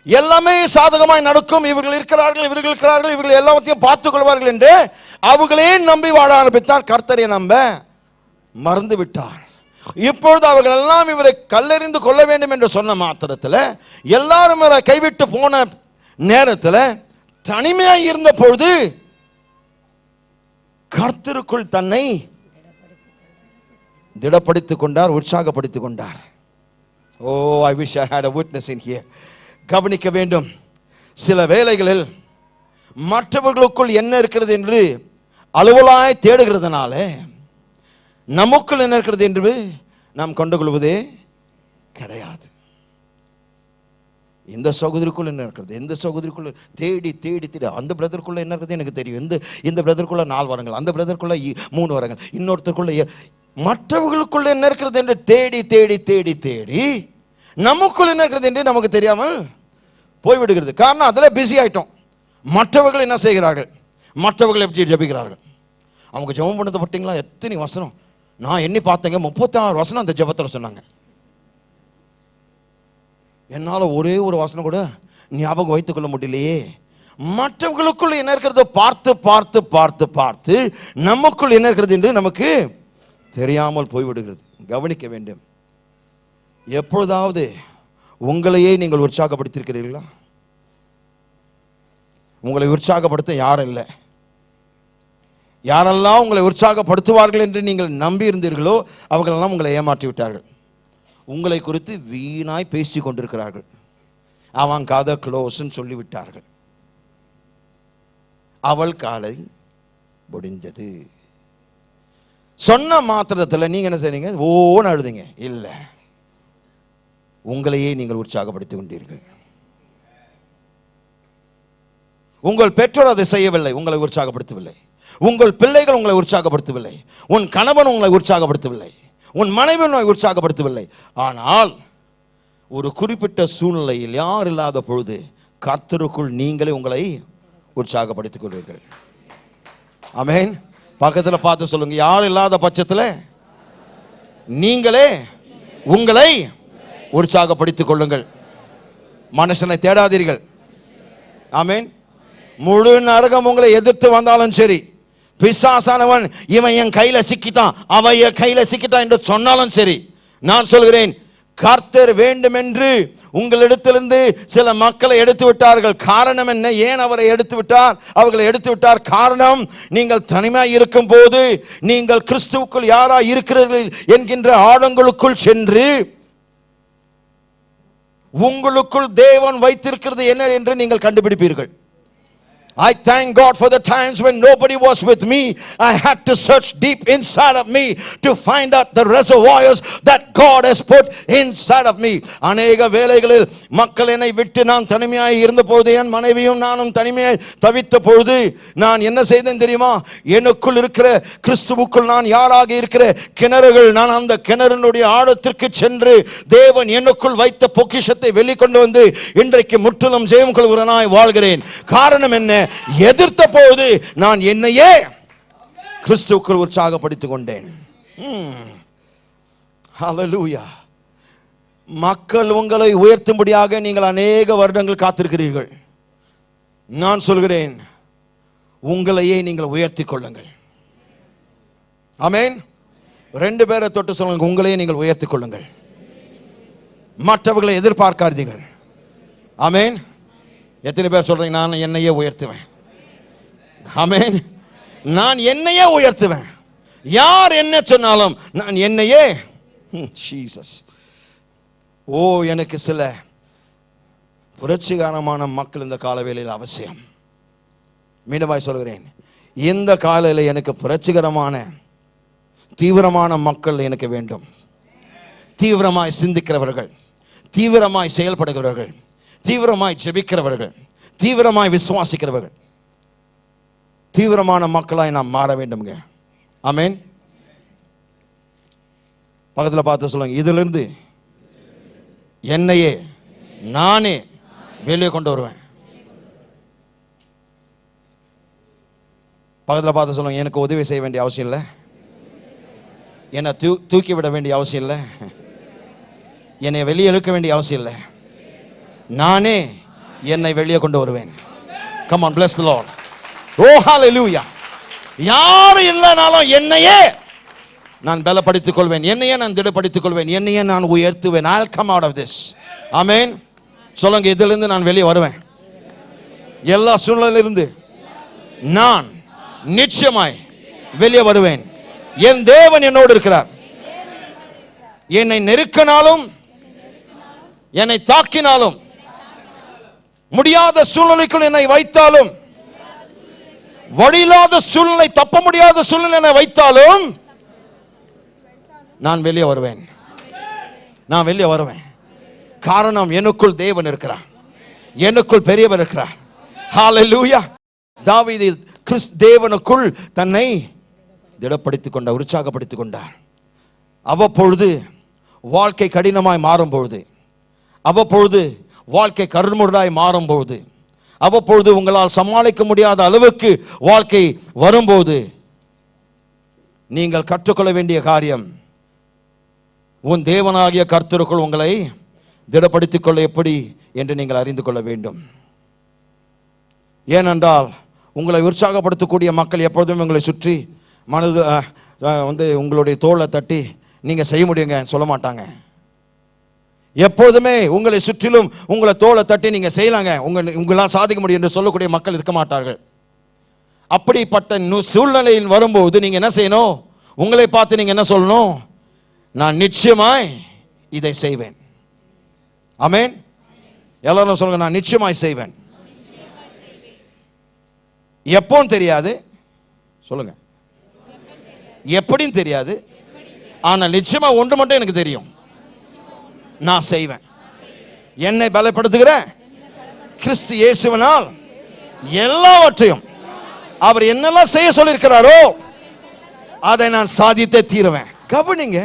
எல்லாமே சாதகமாய் நடக்கும், இவர்கள் இருக்கிறார்கள், இவர்கள் இருக்கிறார்கள், இவர்கள் எல்லாத்தையும் பார்த்துக் கொள்வார்கள் என்று அவர்களே நம்பி வாழ ஆரம்பித்தார். கர்த்தரை நம்ப மறந்து விட்டார். இப்பொழுது அவர்கள் எல்லாம் இவரை கல்லெறிந்து கொள்ள வேண்டும் என்று சொன்ன மாத்திரத்தில், எல்லாரும் இவரை கைவிட்டு போன நேரத்தில், தனிமையாக இருந்த பொழுது கர்த்தருக்குள் தன்னை திடப்படுத்திக் கொண்டார், உற்சாகப்படுத்திக் கொண்டார். Oh, I wish I had a witness in here. கவனிக்க வேண்டும், சில வேளைகளில் மற்றவர்களுக்குள் என்ன இருக்கிறது என்று அலுவலாய் தேடுகிறதுனால நமக்குள் என்ன இருக்கிறது என்று நாம் கண்டுகொள்வதே கிடையாது. இந்த சகோதரிக்குள்ள என்ன இருக்கிறது, எந்த சகோதரிக்குள்ள தேடி தேடி தேடி, அந்த பிரதருக்குள்ள என்ன இருக்கிறது எனக்கு தெரியும், இந்த பிரதருக்குள்ள 4 வரங்கள், அந்த பிரதருக்குள்ள 3 வரங்கள், இன்னொருத்தருக்குள்ள மற்றவர்களுக்குள்ள என்ன இருக்கிறது என்று தேடி தேடி தேடி தேடி நமக்குள்ள என்ன இருக்கிறது என்று நமக்கு தெரியாமல் போய்விடுகிறது. காரணம் அதில் பிஸி ஆயிட்டோம். மற்றவர்கள் என்ன செய்கிறார்கள், மற்றவர்கள் எப்படி ஜெபிக்கிறார்கள். அவங்க ஜெபம் பண்ணதை பட்டீங்களா, எத்தனை வசனம் நான் எண்ணி பார்த்தேங்க, 36 வசனம் அந்த ஜெபத்தில் சொன்னாங்க. என்னால் ஒரே ஒரு வசனம் கூட ஞாபகம் வைத்துக் கொள்ள முடியலையே. மற்றவர்களுக்குள்ள என்ன இருக்கிறத பார்த்து பார்த்து பார்த்து பார்த்து நமக்குள் என்ன இருக்கிறது என்று நமக்கு தெரியாமல் போய்விடுகிறது. கவனிக்க வேண்டும். எப்பொழுதாவது உங்களையே நீங்கள் உற்சாகப்படுத்தியிருக்கிறீர்களா? உங்களை உற்சாகப்படுத்த யாரும் இல்லை. யாரெல்லாம் உங்களை உற்சாகப்படுத்துவார்கள் என்று நீங்கள் நம்பி இருந்தீர்களோ அவர்களெல்லாம் உங்களை ஏமாற்றி விட்டார்கள். உங்களை குறித்து வீணாய் பேசி கொண்டிருக்கிறார்கள். அவன் கதை க்ளோஸ்ன்னு சொல்லிவிட்டார்கள். அவள் காலை முடிஞ்சது சொன்ன மாத்திரத்தில் நீங்க என்ன செய்றீங்க, ஓன்னு அழுதுங்க. இல்லை, உங்களையே நீங்கள் உற்சாகப்படுத்திக் கொண்டீர்கள். உங்கள் பெற்றோர் அதை செய்யவில்லை, உங்களை உற்சாகப்படுத்தவில்லை. உங்கள் பிள்ளைகள் உங்களை உற்சாகப்படுத்தவில்லை. உன் கணவன் உங்களை உற்சாகப்படுத்தவில்லை. உன் மனைவி உன்னை உற்சாகப்படுத்தவில்லை. ஆனால் ஒரு குறிப்பிட்ட சூழ்நிலையில் யார் இல்லாத பொழுது கர்த்தருக்குள் நீங்களே உங்களை உற்சாகப்படுத்திக் கொள்வீர்கள். ஆமென். பக்கத்தில் பார்த்து சொல்லுங்க, யார் இல்லாத பட்சத்தில் நீங்களே உங்களை உற்சாகப்படுத்திக் கொள்ளுங்கள். மனுஷனை தேடாதீர்கள். ஆமென். முழு நரகம் உங்களை எதிர்த்து வந்தாலும் சரி, பிசாசானவன் இவன் என் கையில சிக்கிட்டான், அவன் என் கையில சிக்கிட்டான் என்று சொன்னாலும் சரி, நான் சொல்கிறேன், கர்த்தர் வேண்டும் என்று உங்களிடத்திலிருந்து சில மக்களை எடுத்து விட்டார்கள். காரணம் என்ன? ஏன் அவரை எடுத்து விட்டார்? அவர்களை எடுத்து விட்டார். காரணம், நீங்கள் தனிமையாக இருக்கும் போது நீங்கள் கிறிஸ்துவுக்குள் யாரா இருக்கிறீர்கள் என்கின்ற ஆழங்களுக்குள் சென்று உங்களுக்குள் தேவன் வைத்திருக்கிறது என்ன என்று நீங்கள் கண்டுபிடிப்பீர்கள். I thank God for the times when nobody was with me. I had to search deep inside of me to find out the reservoirs that God has put inside of me. அநேக வேளைகளில் மக்கள் என்னை விட்டு நான் தனிமையாய் இருந்த பொழுது, என் மனைவியும் நானும் தனிமையாய் தவித்த பொழுது நான் என்ன செய்தேன் தெரியுமா? எனக்குள் இருக்கிற கிறிஸ்துவுக்குள் நான் யாராக இருக்கிற கிணறுகள், நான் அந்த கிணறினுடைய ஆழத்திற்கு சென்று தேவன் எனக்குள் வைத்த பொக்கிஷத்தை வெளிக்கொண்டு வந்து இன்றைக்கு முற்றிலும் ஜெயம் கொள்கிறவனாய் வாழ்கிறேன். காரணம் என்ன? எதிர்த்த போது நான் என்னையே கிறிஸ்துவுக்குள் உற்சாகப்படுத்திக் கொண்டேன். ஹல்லேலூயா. மக்கள் உங்களை உயர்த்தும்படியாக நீங்கள் அநேக வருடங்கள் காத்திருக்கிறீர்கள். நான் சொல்கிறேன், உங்களையே நீங்கள் உயர்த்திக் கொள்ளுங்கள். ஆமென். 2 பேரை தொட்டு சொல்லுங்க, உங்களையே நீங்கள் உயர்த்திக் கொள்ளுங்கள். மற்றவர்களை எதிர்பார்க்காதீர்கள். ஆமென். எத்தனை பேர் சொல்றீங்க, நான் என்னையே உயர்த்துவேன்? ஆமென். நான் என்னையே உயர்த்துவேன். யார் என்ன சொன்னாலும் நான் என்னையே. ஜீசஸ். ஓ, எனக்கு சில புரட்சிகரமான மக்கள் இந்த காலவேளையில் அவசியம். மீண்டுமாய் சொல்கிறேன், இந்த காலையில் எனக்கு புரட்சிகரமான தீவிரமான மக்கள் எனக்கு வேண்டும். தீவிரமாய் சிந்திக்கிறவர்கள், தீவிரமாய் செயல்படுகிறவர்கள், தீவிரமாய் ஜெபிக்கிறவர்கள், தீவிரமாய் விசுவாசிக்கிறவர்கள், தீவிரமான மக்களாய் நாம் மாற வேண்டும்ங்க. ஆமென். பக்கத்தில் பார்த்து சொல்லுங்க, இதிலிருந்து என்னையே நானே வெளியே கொண்டு வருவேன். பக்கத்தில் பார்த்து சொல்லுங்க, எனக்கு உதவி செய்ய வேண்டிய அவசியம் இல்லை, என்னை தூக்கி விட வேண்டிய அவசியம் இல்லை, என்னை வெளியே இழுக்க வேண்டிய அவசியம் இல்லை, நானே என்னை வெளியே கொண்டு வருவேன். Come on, bless the Lord. Oh, hallelujah. யாரு இல்லைனாலும் என்னையே நான் பலப்படுத்திக் கொள்வேன், என்னையே நான் திடப்படுத்திக் கொள்வேன், என்னையே நான் உயர்த்துவேன். I'll come out of this. Amen. சொல்லுங்க, இதிலிருந்து நான் வெளியே வருவேன். எல்லா சூழ்நிலையிலிருந்து நான் நிச்சயமாய் வெளியே வருவேன். என் தேவன் என்னோடு இருக்கிறார். என்னை நெருக்கினாலும் என்னை தாக்கினாலும், முடியாத சூழ்நிலைக்குள் என்னை வைத்தாலும், வழியில்லாத சூழ்நிலை, தப்ப முடியாத சூழ்நிலை என்னை வைத்தாலும் நான் வெளியே வருவேன். நான் வெளியே வருவேன். காரணம், எனக்குள் தேவன் இருக்கிறார். எனக்குள் பெரியவர் இருக்கிறார். ஹalleluya. தாவீது தேவனுக்குள் தன்னை திடப்படுத்திக் கொண்டார், உற்சாகப்படுத்திக் கொண்டார். அவ்வப்பொழுது வாழ்க்கை கடினமாய் மாறும்பொழுது, அவ்வப்பொழுது வாழ்க்கை கருமுரடாய் மாறும்போது, அவ்வப்பொழுது உங்களால் சமாளிக்க முடியாத அளவுக்கு வாழ்க்கை வரும்போது, நீங்கள் கற்றுக்கொள்ள வேண்டிய காரியம், உன் தேவனாகிய கர்த்தருக்குள் உங்களை திடப்படுத்திக் கொள்ள எப்படி என்று நீங்கள் அறிந்து கொள்ள வேண்டும். ஏனென்றால் உங்களை உற்சாகப்படுத்தக்கூடிய மக்கள் எப்பொழுதும் உங்களை சுற்றி மனது உங்களுடைய தோளை தட்டி நீங்கள் செய்ய முடியுங்க சொல்ல மாட்டாங்க. எப்பொழுதுமே உங்களை சுற்றிலும் உங்களை தோளை தட்டி நீங்கள் செய்யலாங்க, உங்களால் சாதிக்க முடியும் என்று சொல்லக்கூடிய மக்கள் இருக்க மாட்டார்கள். அப்படிப்பட்ட சூழ்நிலையில் வரும்போது நீங்கள் என்ன செய்யணும்? உங்களை பார்த்து நீங்கள் என்ன சொல்லணும்? நான் நிச்சயமாய் இதை செய்வேன். ஆமென். எல்லாரும் சொல்லுங்க, நான் நிச்சயமாய் செய்வேன். எப்போன்னு தெரியாது, சொல்லுங்க, எப்படின்னு தெரியாது, ஆனால் நிச்சயமா ஒன்று மட்டும் எனக்கு தெரியும், நான் செய்வேன். என்னை பலப்படுத்துகிற கிறிஸ்து இயேசுவினால் எல்லாவற்றையும் அவர் என்னெல்லாம் செய்ய சொல்லியிருக்கிறாரோ அதை நான் சாதித்தே தீருவேன். கவனிங்க,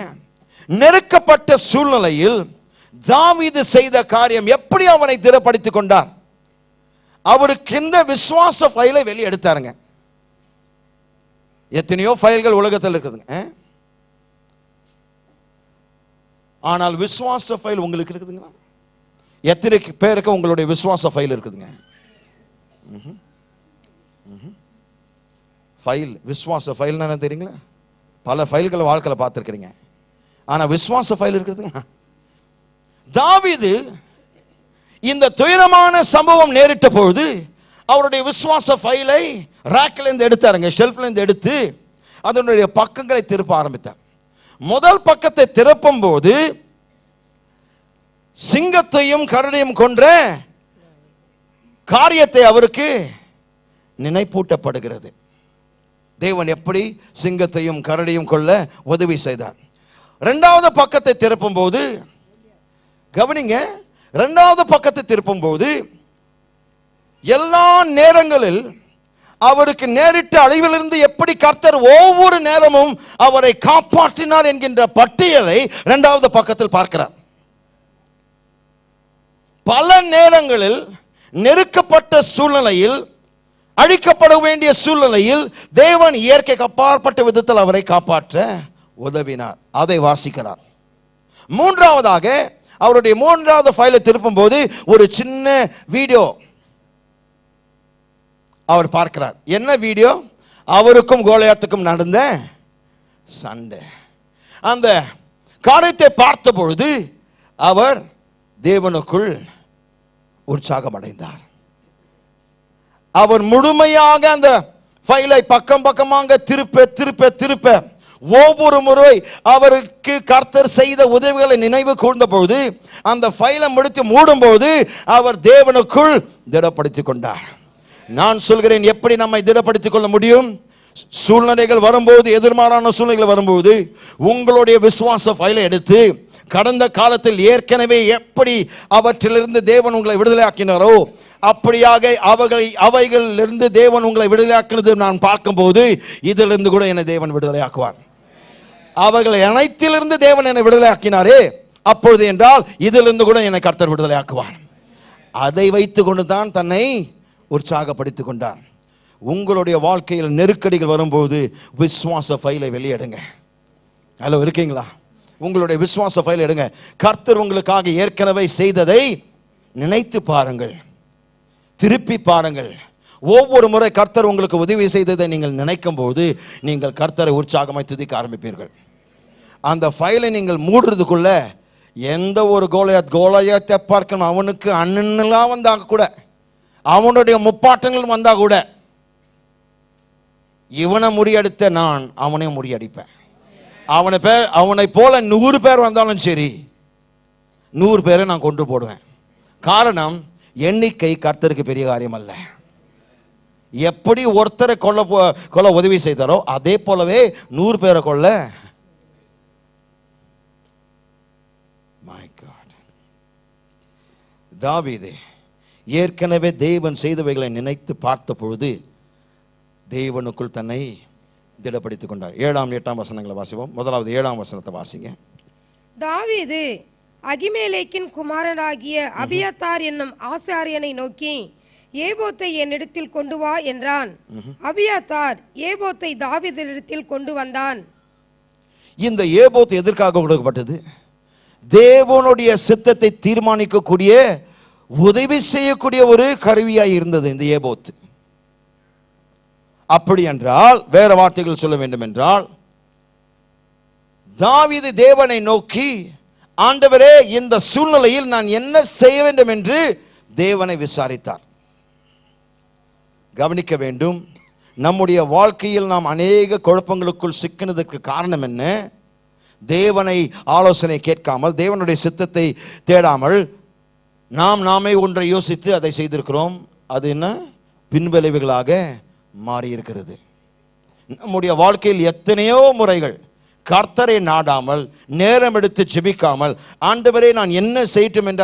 நெருக்கப்பட்ட சூழ்நிலையில் தாவீது செய்த காரியம் எப்படி அவனை திடப்படுத்திக் கொண்டார். அவருக்கு இந்த விசுவாச ஃபைலை வெளியே எடுத்தாருங்க. எத்தனையோ ஃபைல்கள் உலகத்தில் இருக்குதுங்க, ஆனால் விசுவாச ஃபைல் உங்களுக்கு இருக்குதுங்களா? எத்தனை பேருக்கு உங்களுடைய விசுவாச ஃபைல் இருக்குதுங்க? ஃபைல், விசுவாச ஃபைல் என்ன தெரியுங்களா? பல ஃபைல்களை வாழ்க்கையில் பார்த்துருக்கிறீங்க, ஆனால் விசுவாச ஃபைல் இருக்குதுங்களா? தாவீது இந்த துயரமான சம்பவம் நேரிட்ட பொழுது அவருடைய விசுவாச ஃபைலை ரேக்கிலிருந்து எடுத்தாருங்க, ஷெல்ஃப்லேருந்து எடுத்து அதனுடைய பக்கங்களை திருப்ப ஆரம்பித்தார். முதல் பக்கத்தை திறப்பும் போது சிங்கத்தையும் கரடியும் கொன்ற காரியத்தை அவருக்கு நினைப்பூட்டப்படுகிறது. தேவன் எப்படி சிங்கத்தையும் கரடியும் கொள்ள உதவி செய்தார். இரண்டாவது பக்கத்தை திருப்பும் போது கவனிங்க, இரண்டாவது பக்கத்தை திருப்பும் போது எல்லா நேரங்களில் அவருக்கு நேரிட்ட அழிவிலிருந்து எப்படி கர்த்தர் ஒவ்வொரு நேரமும் அவரை காப்பாற்றினார் என்கின்ற பட்டியலை இரண்டாவது பக்கத்தில் பார்க்கிறார். பல நேரங்களில் நெருக்கப்பட்ட சூழ்நிலையில், அழிக்கப்பட வேண்டிய சூழ்நிலையில் தேவன் இயற்கைக்கு அப்பாற்பட்ட விதத்தில் அவரை காப்பாற்ற உதவினார். அதை வாசிக்கிறார். மூன்றாவதாக அவருடைய மூன்றாவது ஃபைலை திருப்பும் போது ஒரு சின்ன வீடியோ அவர் பார்க்கிறார். என்ன வீடியோ? அவருக்கும் கோலியாத்துக்கும் நடந்த சண்டை. அந்த காரியத்தை பார்த்த பொழுது அவர் தேவனுக்குள் உற்சாகம் அடைந்தார். அவர் முழுமையாக அந்த ஃபைலை பக்கம் பக்கமாக திருப்ப திருப்ப திருப்ப ஒவ்வொரு முறை அவருக்கு கர்த்தர் செய்த உதவிகளை நினைவு கூர்ந்த பொழுது அந்த ஃபைலை முடித்து மூடும் போது அவர் தேவனுக்குள் திடப்படுத்திக் கொண்டார். நான் சொல்கிறேன், எப்படி நம்மை திடப்படுத்திக் கொள்ள முடியும்? சூழ்நிலைகள் வரும்போது, எதிர்மாறான சூழ்நிலைகள் வரும்போது உங்களுடைய விசுவாச ஃபைலை எடுத்து கடந்த காலத்தில் ஏற்கனவே எப்படி அவற்றிலிருந்து தேவன் உங்களை விடுதலையாக்கினாரோ அப்படியாக அவைகளிலிருந்து தேவன் உங்களை விடுதலையாக்கினது நான் பார்க்கும்போது இதிலிருந்து கூட என்னை தேவன் விடுதலையாக்குவார். அவைகளை அனைத்திலிருந்து தேவன் என்னை விடுதலையாக்கினாரே அப்பொழுது என்றால் இதிலிருந்து கூட என்னை கர்த்தர் விடுதலையாக்குவார். அதை வைத்து கொண்டு தான் தன்னை உற்சாகப்படுத்திக் கொண்டார். உங்களுடைய வாழ்க்கையில் நெருக்கடிகள் வரும்போது விசுவாச ஃபைலை வெளியிடுங்க. ஹலோ, இருக்கீங்களா? உங்களுடைய விசுவாச ஃபைலை எடுங்க. கர்த்தர் உங்களுக்காக ஏற்கனவே செய்ததை நினைத்து பாருங்கள், திருப்பி பாருங்கள். ஒவ்வொரு முறை கர்த்தர் உங்களுக்கு உதவி செய்ததை நீங்கள் நினைக்கும் போது நீங்கள் கர்த்தரை உற்சாகமாய் துதிக்க ஆரம்பிப்பீர்கள். அந்த ஃபைலை நீங்கள் மூடுறதுக்குள்ள எந்த ஒரு கோலியாத்தை பார்க்கணும், அவனுக்கு அண்ணன்லாம் வந்தாங்க கூட, அவனுடைய முப்பாட்டங்கள் வந்தா கூட இவனை முறியடித்த நான் அவனையும் முறியடிப்பேன். அவனை போல 100 பேர் வந்தாலும் சரி 100 பேரை நான் கொண்டு போடுவேன். காரணம், எண்ணிக்கை கர்த்தருக்கு பெரிய காரியம் அல்ல. எப்படி ஒருத்தரை கொல்ல உதவி செய்தாரோ அதே போலவே 100 பேரை கொல்ல. மை காட், தாவீது ஏற்கனவே தேவன் செய்தவைகளை நினைத்து பார்த்த பொழுது தேவனுக்குள் தன்னை திடப்படுத்திக் கொண்டார். 7ஆம் 8ஆம் வசனங்களை வாசிப்போம். முதலாவது 7ஆம் வசனத்தை வாசிங்க. தாவீது அகிமேலேக்கின் குமாரனாகிய அபியத்தார் என்னும் ஆசாரியனை நோக்கி, ஏபோத்தை என்னிடத்தில் கொண்டு வா என்றான். அபியத்தார் ஏபோத்தை தாவீதிடத்தில் கொண்டு வந்தான். இந்த ஏபோத் எதற்காக கொடுக்கப்பட்டது? தேவனுடைய சித்தத்தை தீர்மானிக்கக்கூடிய, உதவி செய்யக்கூடிய ஒரு கருவியாய் இருந்தது இந்த ஏபோத். அப்படி என்றால், வேற வார்த்தைகள் சொல்ல வேண்டும் என்றால், தாவீது தேவனை நோக்கி, ஆண்டவரே இந்த சூழ்நிலையில் நான் என்ன செய்ய வேண்டும் என்று தேவனை விசாரித்தார். கவனிக்க வேண்டும், நம்முடைய வாழ்க்கையில் நாம் அநேக குழப்பங்களுக்குள் சிக்கினதற்கு காரணம் என்ன? தேவனை ஆலோசனை கேட்காமல், தேவனுடைய சித்தத்தை தேடாமல் நாமே ஒன்றை யோசித்து அதை செய்திருக்கிறோம். அது என்ன? பின்விளைவுகளாக மாறியிருக்கிறது. நம்முடைய வாழ்க்கையில் எத்தனையோ முறைகள் கர்த்தரை நாடாமல், நேரம் எடுத்து ஜெபிக்காமல், ஆண்டவரே நான் என்ன செய்யட்டும் என்று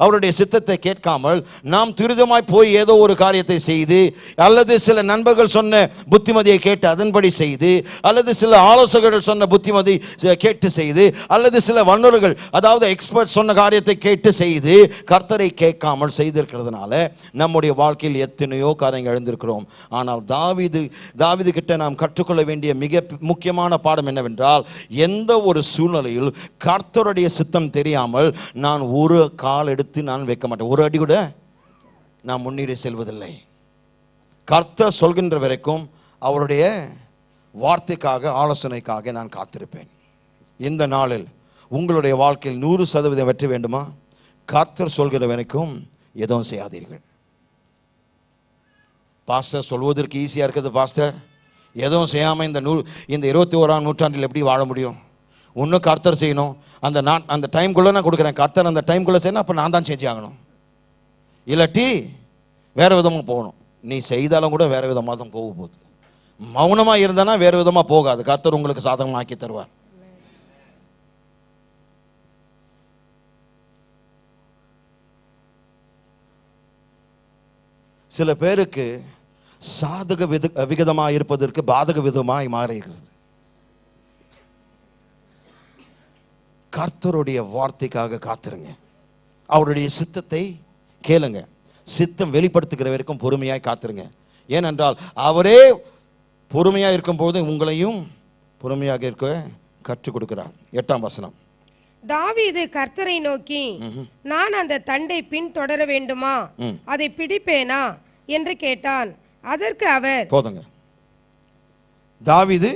அவருடைய சித்தத்தை கேட்காமல், நாம் துரிதமாய் போய் ஏதோ ஒரு காரியத்தை செய்து, அல்லது சில நண்பர்கள் சொன்ன புத்திமதியை கேட்டு அதன்படி செய்து, அல்லது சில ஆலோசகர்கள் சொன்ன புத்திமதி கேட்டு செய்து, அல்லது சில வல்லுநர்கள், அதாவது எக்ஸ்பர்ட் சொன்ன காரியத்தை கேட்டு செய்து, கர்த்தரை கேட்காமல் செய்திருக்கிறதுனால நம்முடைய வாழ்க்கையில் எத்தனையோ காரியங்கள் எழுந்திருக்கிறோம். ஆனால் தாவீது கிட்ட நாம் கற்றுக்கொள்ள வேண்டிய மிக முக்கியமான பாடம் என்னவென்றால், எந்த ஒரு சூழ்நிலையில் கர்த்தருடைய சித்தம் தெரியாமல் நான் ஒரு கால் எடுத்து நான் வைக்க மாட்டேன். ஒரு அடி கூட நான் முன்னேறி செல்வதில்லை. கர்த்தர் சொல்கின்ற வரைக்கும் அவருடைய வார்த்தைக்காக, ஆலோசனைக்காக நான் காத்திருப்பேன். இந்த நாளில் உங்களுடைய வாழ்க்கையில் 100% வெற்றி வேண்டுமா? கர்த்தர் சொல்கிற வரைக்கும் எதுவும் செய்யாதீர்கள். பாஸ்டர், சொல்வதற்கு ஈஸியாக இருக்குது பாஸ்டர், எதுவும் செய்யாமல் இந்த 21ஆம் நூற்றாண்டில் எப்படி வாழ முடியும்? இன்னும் கர்த்தர் செய்யணும். அந்த டைம்குள்ளே நான் கொடுக்குறேன். கர்த்தர் அந்த டைம்குள்ளே செய்யணும். அப்போ நான் தான் செஞ்சு ஆகணும். இல்லாட்டி வேறு விதமாக போகணும். நீ செய்தாலும் கூட வேறு விதமாக தான் போக போகுது. மௌனமாக இருந்தனா வேறு விதமாக போகாது. கர்த்தர் உங்களுக்கு சாதகமாக ஆக்கி தருவார். சில பேருக்கு சாதக விகிதமாக இருப்பதற்கு பாதக விதமாய் மாறுகிறது. கர்த்தருடைய வார்த்தைக்காக காத்திருங்க. அவருடைய சித்தத்தை கேளுங்க. சித்தம் வெளிப்படுத்துகிற வரைக்கும் பொறுமையாய் காத்திருங்க. ஏனென்றால் அவரே பொறுமையாக இருக்கும்போது உங்களையும் பொறுமையாக இருக்க கற்றுக் கொடுக்கிறார். 8ஆம் வசனம். தாவீது கர்த்தரை நோக்கி, நான் அந்த தண்டை பின் தொடர வேண்டுமா? அதை பிடிப்பேனா என்று கேட்டான். அதற்கு அவர், போதுங்க. தாவீது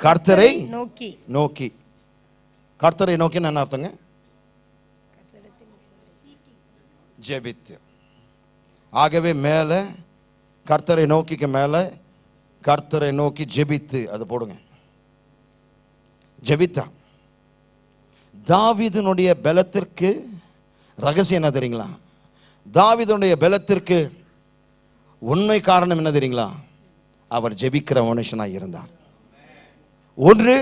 கர்த்தரை நோக்கி கர்த்தரை நோக்கி என்ன அர்த்தங்க? ஜெபித்து. ஆகவே மேல கர்த்தரை நோக்கிக்கு மேல கர்த்தரை நோக்கி ஜெபித்து, அது போடுங்க. ஜெபித்தா. தாவீதுனுடைய பலத்திற்கு ரகசியம் என்ன தெரியுங்களா? தாவீதுனுடைய பலத்திற்கு உண்மை காரணம் என்ன தெரியுங்களா? அவர் ஜெபிக்கிற மனுஷனாய் இருந்தார். ஒன்று,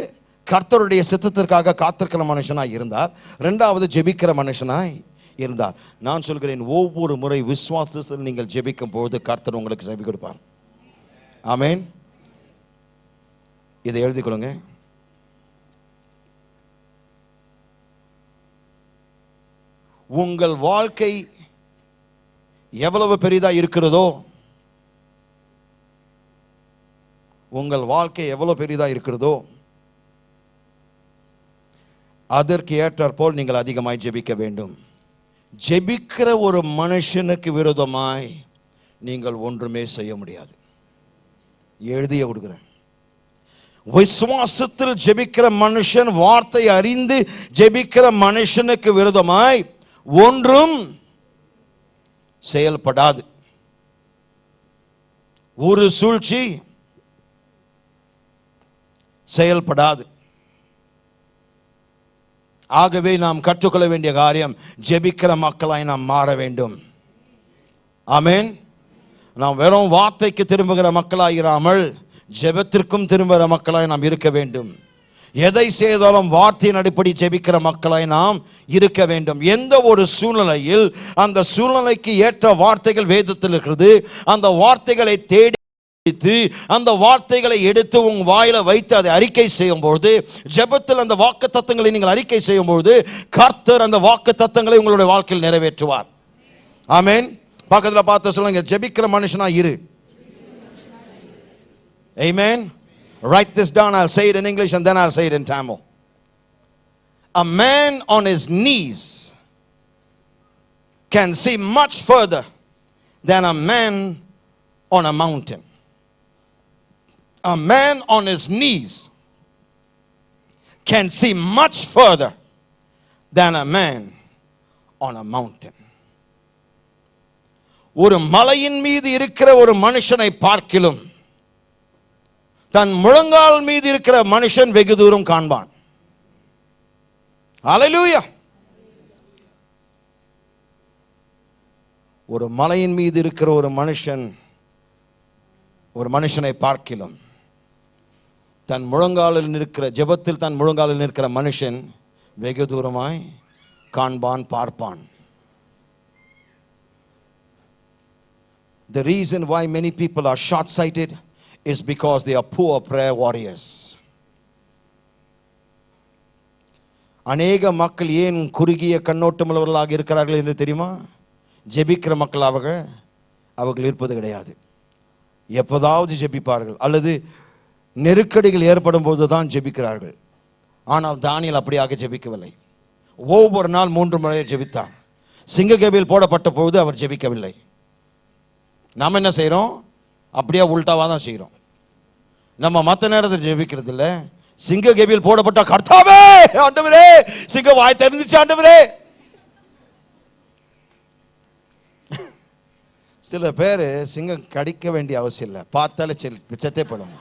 கர்த்தருடைய சித்தத்திற்காக காத்திருக்கிற மனுஷனாய் இருந்தார். இரண்டாவது, ஜெபிக்கிற மனுஷனாய் இருந்தார். நான் சொல்கிறேன், ஒவ்வொரு முறை விசுவாசத்தில் நீங்கள் ஜெபிக்கும் பொழுது கர்த்தர் உங்களுக்கு செவி கொடுப்பார். ஆமென். இதை எழுதி கொள்ளுங்க. உங்கள் வாழ்க்கை எவ்வளவு பெரிதா இருக்கிறதோ, உங்கள் வாழ்க்கை எவ்வளவு பெரிதா இருக்கிறதோ அதற்கு ஏற்றாற்போல் நீங்கள் அதிகமாய் ஜெபிக்க வேண்டும். ஜெபிக்கிற ஒரு மனுஷனுக்கு விரோதமாய் நீங்கள் ஒன்றுமே செய்ய முடியாது. எழுதிய கொடுக்கிறேன். விசுவாசத்தில் ஜெபிக்கிற மனுஷன், வார்த்தை அறிந்து ஜெபிக்கிற மனுஷனுக்கு விரோதமாய் ஒன்றும் செயல்படாது. ஒரு சூழ்ச்சி செயல்படாது. ஆகவே நாம் கற்றுக்கொள்ள வேண்டிய காரியம், ஜெபிக்கிற மக்களாய் நாம் மாற வேண்டும். ஆமென். நாம் வெறும் வார்த்தைக்கு திரும்புகிற மக்களாய் இராமல் ஜெபத்திற்கும் திரும்புகிற மக்களாய் நாம் இருக்க வேண்டும். எதை செய்தாலும் வார்த்தையின் அடிப்படை ஜெபிக்கிற மக்களாய் நாம் இருக்க வேண்டும். எந்த ஒரு சூழ்நிலையில் அந்த சூழ்நிலைக்கு ஏற்ற வார்த்தைகள் வேதத்தில் இருக்கிறது. அந்த வார்த்தைகளை தேடி அந்த வார்த்தைகளை எடுத்து உங்க வாயில வைத்து அதை அறிக்கை செய்யும் பொழுது, ஜெபத்தில் அந்த வாக்குத்தத்தங்களை நீங்கள் அறிக்கை செய்யும் பொழுது, கர்த்தர் அந்த வாக்குத்தத்தங்களை உங்களுடைய வாழ்க்கையில் நிறைவேற்றுவார். ஆமென். பக்கத்துல பார்த்து சொல்லுங்க, ஜெபிக்கிற மனுஷனா இரு. Amen. Write this down. I'll say it in English and then I'll say it in Tamil. A man on his knees can see much further than a man on a mountain. A man on his knees can see much further than a man on a mountain. ஒரு மலையின் மீது இருக்கிற ஒரு மனுஷனை பார்க்கிலும் தன் முழங்கால் மீது இருக்கிற மனுஷன் வெகு தூரம் காண்பான். ஹல்லேலூயா. ஒரு மலையின் மீது இருக்கிற ஒரு மனுஷனை பார்க்கிலும் தன் முழங்காலில் நிற்கிற, ஜெபத்தில் தன் முழங்காலில் நிற்கிற மனுஷன் வெகு தூரமாய் காண்பான், பார்ப்பான். The reason why many people are short-sighted is because they are poor prayer warriors. அநேக மக்கள் ஏன் குறுகிய கண்ணோட்டமுள்ளவர்களாக இருக்கிறார்கள் என்று தெரியுமா? ஜெபிக்கிற மக்கள் அவர்கள் இருப்பது கிடையாது. எப்போதாவது ஜெபிப்பார்கள், அல்லது நெருக்கடிகள் ஏற்படும் போது தான் ஜெபிக்கிறார்கள். ஆனால் தானியேல் அப்படியாக ஜெபிக்கவில்லை. ஒவ்வொரு நாள் 3 முறை ஜெபித்தார். சிங்கக்கேபியில் போடப்பட்ட பொழுது அவர் ஜெபிக்கவில்லை. நாம் என்ன செய்கிறோம்? அப்படியே உல்டாவாக தான் செய்கிறோம். நம்ம மற்ற நேரத்தில் ஜெபிக்கிறது இல்லை. சிங்கக்கேபியில் போடப்பட்ட, கர்த்தாவே ஆண்டவரே, சிங்க வாய் தெரிஞ்சிச்சு ஆண்டவரே. சில பேர் சிங்கம் கடிக்க வேண்டிய அவசியம் இல்லை, பார்த்தாலே செத்தே போடும்.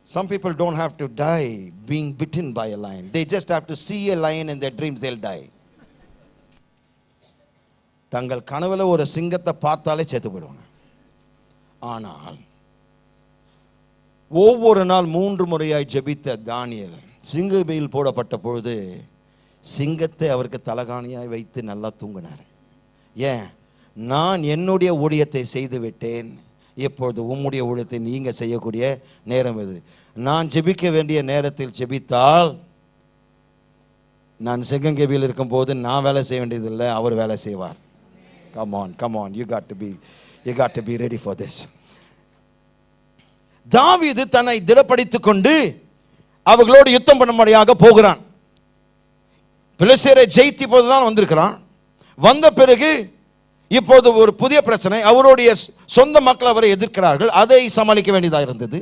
Some people don't have to die being bitten by a lion. They just have to see a lion in their dreams, they'll die. தங்கள் கனவுல ஒரு சிங்கத்தை பார்த்தாலே செத்து போடுவாங்க. ஆனால் ஒவ்வொரு நாள் 3 முறையாய் ஜெபித்த தானியேல் சிங்கக்கேபியில் போடப்பட்ட பொழுது சிங்கத்தை அவருக்கு தலகாணியாய் வைத்து நல்லா தூங்கினார். ஏன்? நான் என்னுடைய ஊழியத்தை செய்து விட்டேன், இப்பொழுது உம்முடைய ஊழியத்தை நீங்க செய்யக்கூடிய நேரம் இது. நான் ஜெபிக்க வேண்டிய நேரத்தில் ஜெபித்தால், நான் சிங்கக்கேபியில் இருக்கும் போது நான் வேலை செய்ய வேண்டியதில்லை, அவர் வேலை செய்வார். Come on, you got to be ready for this. தாவீது தன்னை திடப்படுத்திக் கொண்டு அவர்களோடு யுத்தம் பண்ணும்படியாக போகிறான். பிலிஸ்தரை ஜெயித்த போதுதான் வந்திருக்கிறான். வந்த பிறகு இப்போது ஒரு புதிய பிரச்சனை. அவருடைய சொந்த மக்கள் அவரை எதிர்க்கிறார்கள். அதை சமாளிக்க வேண்டியதாக இருந்தது.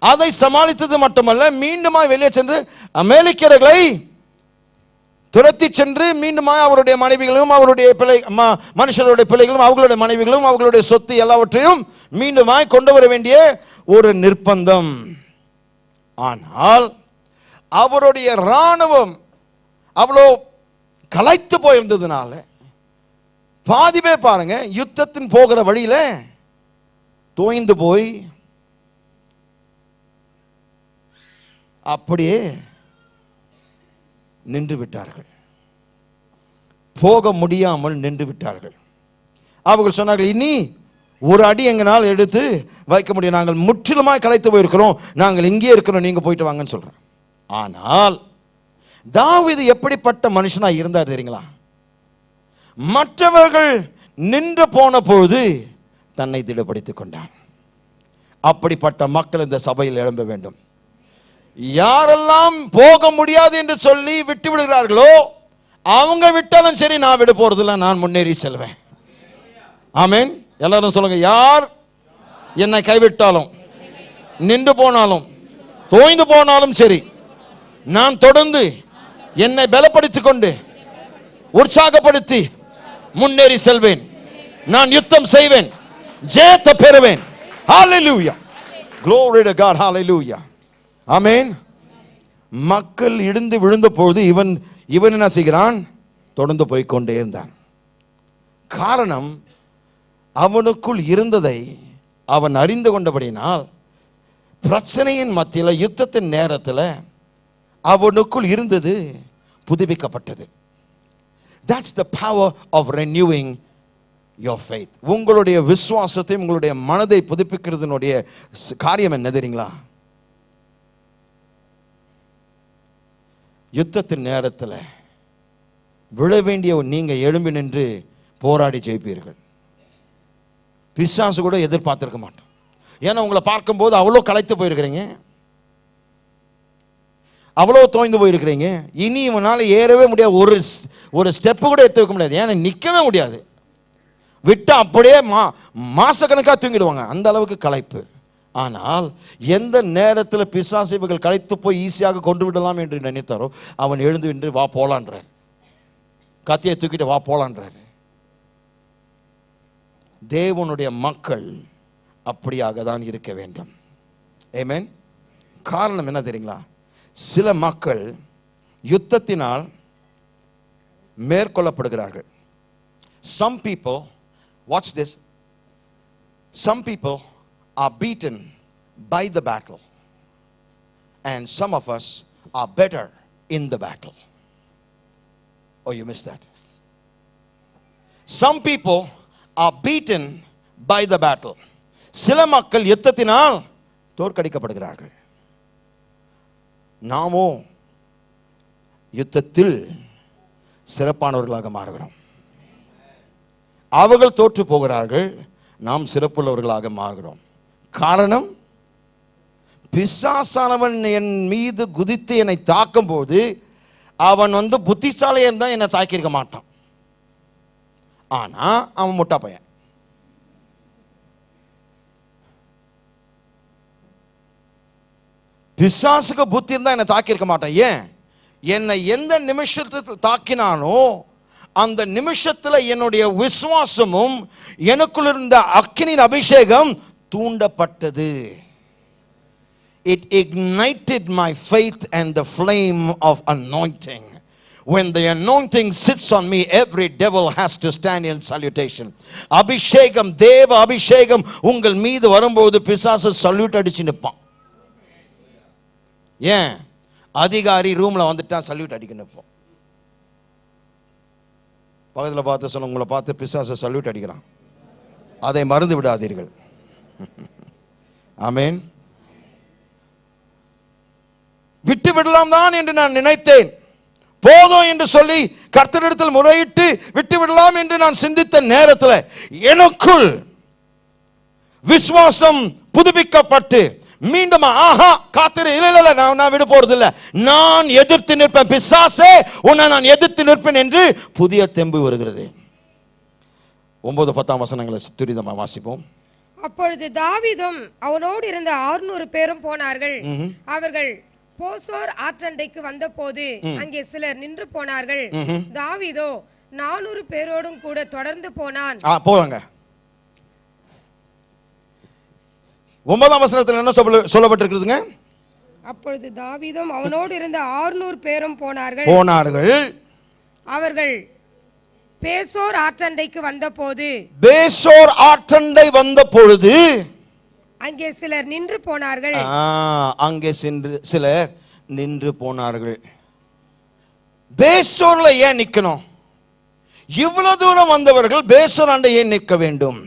அதை சமாளித்தது மட்டுமல்ல, மீண்டுமாய் வெளியே சென்று அமெரிக்கர்களை துரத்தி சென்று மீண்டுமாய் அவருடைய மனைவிகளும் அவருடைய மனுஷருடைய பிள்ளைகளும் அவர்களுடைய மனைவிகளும் அவர்களுடைய சொத்து எல்லாவற்றையும் மீண்டுமாய் கொண்டு வர வேண்டிய ஒரு நிர்பந்தம். ஆனால் அவருடைய இராணுவம் அவ்வளோ கலைத்து போயிருந்ததுனால பாதி பேர் பாருங்க, யுத்தத்தின் போகிற வழியில தோய்ந்து போய் அப்படியே நின்று விட்டார்கள். போக முடியாமல் நின்று விட்டார்கள். அவர்கள் சொன்னார்கள், இனி ஒரு அடி எங்களால் எடுத்து வைக்க முடியும், நாங்கள் முற்றிலுமாய் கலைத்து போயிருக்கிறோம், நாங்கள் இங்கே இருக்கிறோம், நீங்க போயிட்டு வாங்கன்னு சொல்றேன். ஆனால் தாவீது எப்படிப்பட்ட மனுஷனா இருந்தார் தெரியுங்களா? மற்றவர்கள் நின்று போன பொழுது தன்னை திடப்படுத்திக் கொண்டான். அப்படிப்பட்ட மக்கள் இந்த சபையில் எழும்ப வேண்டும். யாரெல்லாம் போக முடியாது என்று சொல்லி விட்டு விடுகிறார்களோ, அவங்க விட்டாலும் சரி, நான் விட போறதில்லை, நான் முன்னேறி செல்வேன். ஆமென். எல்லாரும் சொல்லுங்க, யார் என்னை கைவிட்டாலும், நின்று போனாலும், தோய்ந்து போனாலும் சரி, நான் தொடர்ந்து என்னை பலப்படுத்திக் கொண்டு உற்சாகப்படுத்தி முன்னேறி செல்வேன். நான் யுத்தம் செய்வேன், ஜெயத்தை பெறுவேன். ஹalleluya, glory to God, hallelujah, ஆமென். மக்கள் இடிந்து விழுந்த பொழுது இவன் என்ன செய்கிறான்? தொடர்ந்து போய்கொண்டே இருந்தான். காரணம், அவனுக்குள் இருந்ததை அவன் அறிந்து கொண்டபடினால் பிரச்சனையின் மத்தியில் யுத்தத்தின் நேரத்தில் அவனுக்குள் இருந்தது புதுப்பிக்கப்பட்டது. That's the power of renewing your faith. உங்களுடைய விசுவாசத்தை, உங்களுடைய மனதை புதுப்பிக்கிறதுனுடைய காரியம் என்ன தெரியுங்களா? யுத்தத்தின் நேரத்தில் விழ வேண்டிய நீங்க எழும்பி நின்று போராடி ஜெயிப்பீர்கள். பிசாசு கூட எதிர்பார்த்திருக்க மாட்டோம். ஏன்னா உங்களை பார்க்கும்போது அவ்வளோ களைத்து போயிருக்கிறீங்க, அவ்வளோ தோய்ந்து போயிருக்கிறீங்க. இனி இவனால் ஏறவே முடியாது, ஒரு ஸ்டெப்பு கூட எடுத்து வைக்க முடியாது. ஏன்னா நிற்கவே முடியாது, விட்டு அப்படியே மாசக்கணக்காக தூங்கிடுவாங்க, அந்த அளவுக்கு களைப்பு. ஆனால் எந்த நேரத்தில் பிசாசு இவர்கள் களைத்து போய் ஈஸியாக கொண்டு விடலாம் என்று நினைத்தாரோ அவன் எழுந்து நின்று வா போலான்றார், கத்தியை தூக்கிட்டு வா போலான்றார். தேவனுடைய மக்கள் அப்படியாக தான் இருக்க வேண்டும். ஆமென். காரணம் என்ன தெரியுங்களா? சில மக்கள் யுத்தத்தினால் மேற்கொள்ளப்படுகிறார்கள். Some people, watch this, some people are beaten by the battle and some of us are better in the battle. Oh, you missed that. Some people are beaten by the battle. சில மக்கள் யுத்தத்தினால் தோற்கடிக்கப்படுகிறார்கள். நாமோ யுத்தத்தில் சிறப்பானவர்களாக மாறுகிறோம். அவர்கள் தோற்று போகிறார்கள், நாம் சிறப்புள்ளவர்களாக மாறுகிறோம். காரணம், பிசாசானவன் என் மீது குதித்து என்னை தாக்கும் போது அவன் புத்திசாலியா இருந்தா என்னை தாக்கியிருக்க மாட்டான். ஆனா அவன் முட்டா பையன். பிசாசுக்கு புத்தி இருந்தா என்னை தாக்கியிருக்க மாட்டான். ஏன்? என்னை எந்த நிமிஷத்தில் தாக்கினானோ அந்த நிமிஷத்தில் என்னுடைய விசுவாசமும் எனக்குள் இருந்த அக்கினியின் அபிஷேகம் தூண்டப்பட்டது. It ignited my faith and the flame of anointing. When the anointing sits on me, every devil has to stand in salutation. அபிஷேகம், தேவ அபிஷேகம் உங்கள் மீது வரும்போது பிசாசு சல்யூட் அடிச்சு நிற்பான். ஏன்? அதிகாரி ரூம்ல வந்துட்டா சல்யூட் அடிக்க நிற்போம். பக்கத்தில் பார்த்து சொல்ல, உங்களை பார்த்து பிசாசு சல்யூட் அடிக்கிறான், அதை மறந்து விடாதீர்கள். ஆமென். விட்டு விடலாம் தான் என்று நான் நினைத்தேன். போதும் என்று சொல்லி கர்த்தரிடத்தில் முறையிட்டு விட்டு விடலாம் என்று நான் சிந்தித்த நேரத்தில் எனக்குள் விசுவாசம் புதுப்பிக்கப்பட்டு மீண்டும் ஆஹா காத்திரு, இல்ல நான் விட போறது இல்ல, நான் எதிர்த்து நிற்பேன், பிசாசே உன்னை நான் எதிர்த்து நிற்பேன் என்று புதிய தெம்பு வருகிறது. 9-10 வசனங்களை துரிதமா வாசிப்போம். அப்பொழுது தாவீதும் அவனோடு இருந்த 600 பேரும் போனார்கள். அவர்கள் போசோர் ஆற்றண்டைக்கு வந்தபோது அங்கே சிலர் நின்று போனார்கள். தாவீதோ 400 பேரோடும் கூட தொடர்ந்து போனான். போவாங்க. 9ஆம் வசனத்தில் என்ன சொல்லப்பட்டிருக்குதுங்க? அப்பொழுது தாவீதும் அவனோடு இருந்த 600 பேரும் போனார்கள். அவர்கள் பேசோர் ஆற்றண்டைக்கு வந்தபோது, பேசோர் ஆற்றண்டை வந்த பொழுது அங்கே சிலர் நின்று போனார்கள். அங்கே சிலர் நின்று போனார்கள். பேசோர்ல ஏன் நிக்கணும்? இவ்வளவு தூரம் வந்தவர்கள் பேசோர் ஆண்டை ஏன் நிற்க வேண்டும்?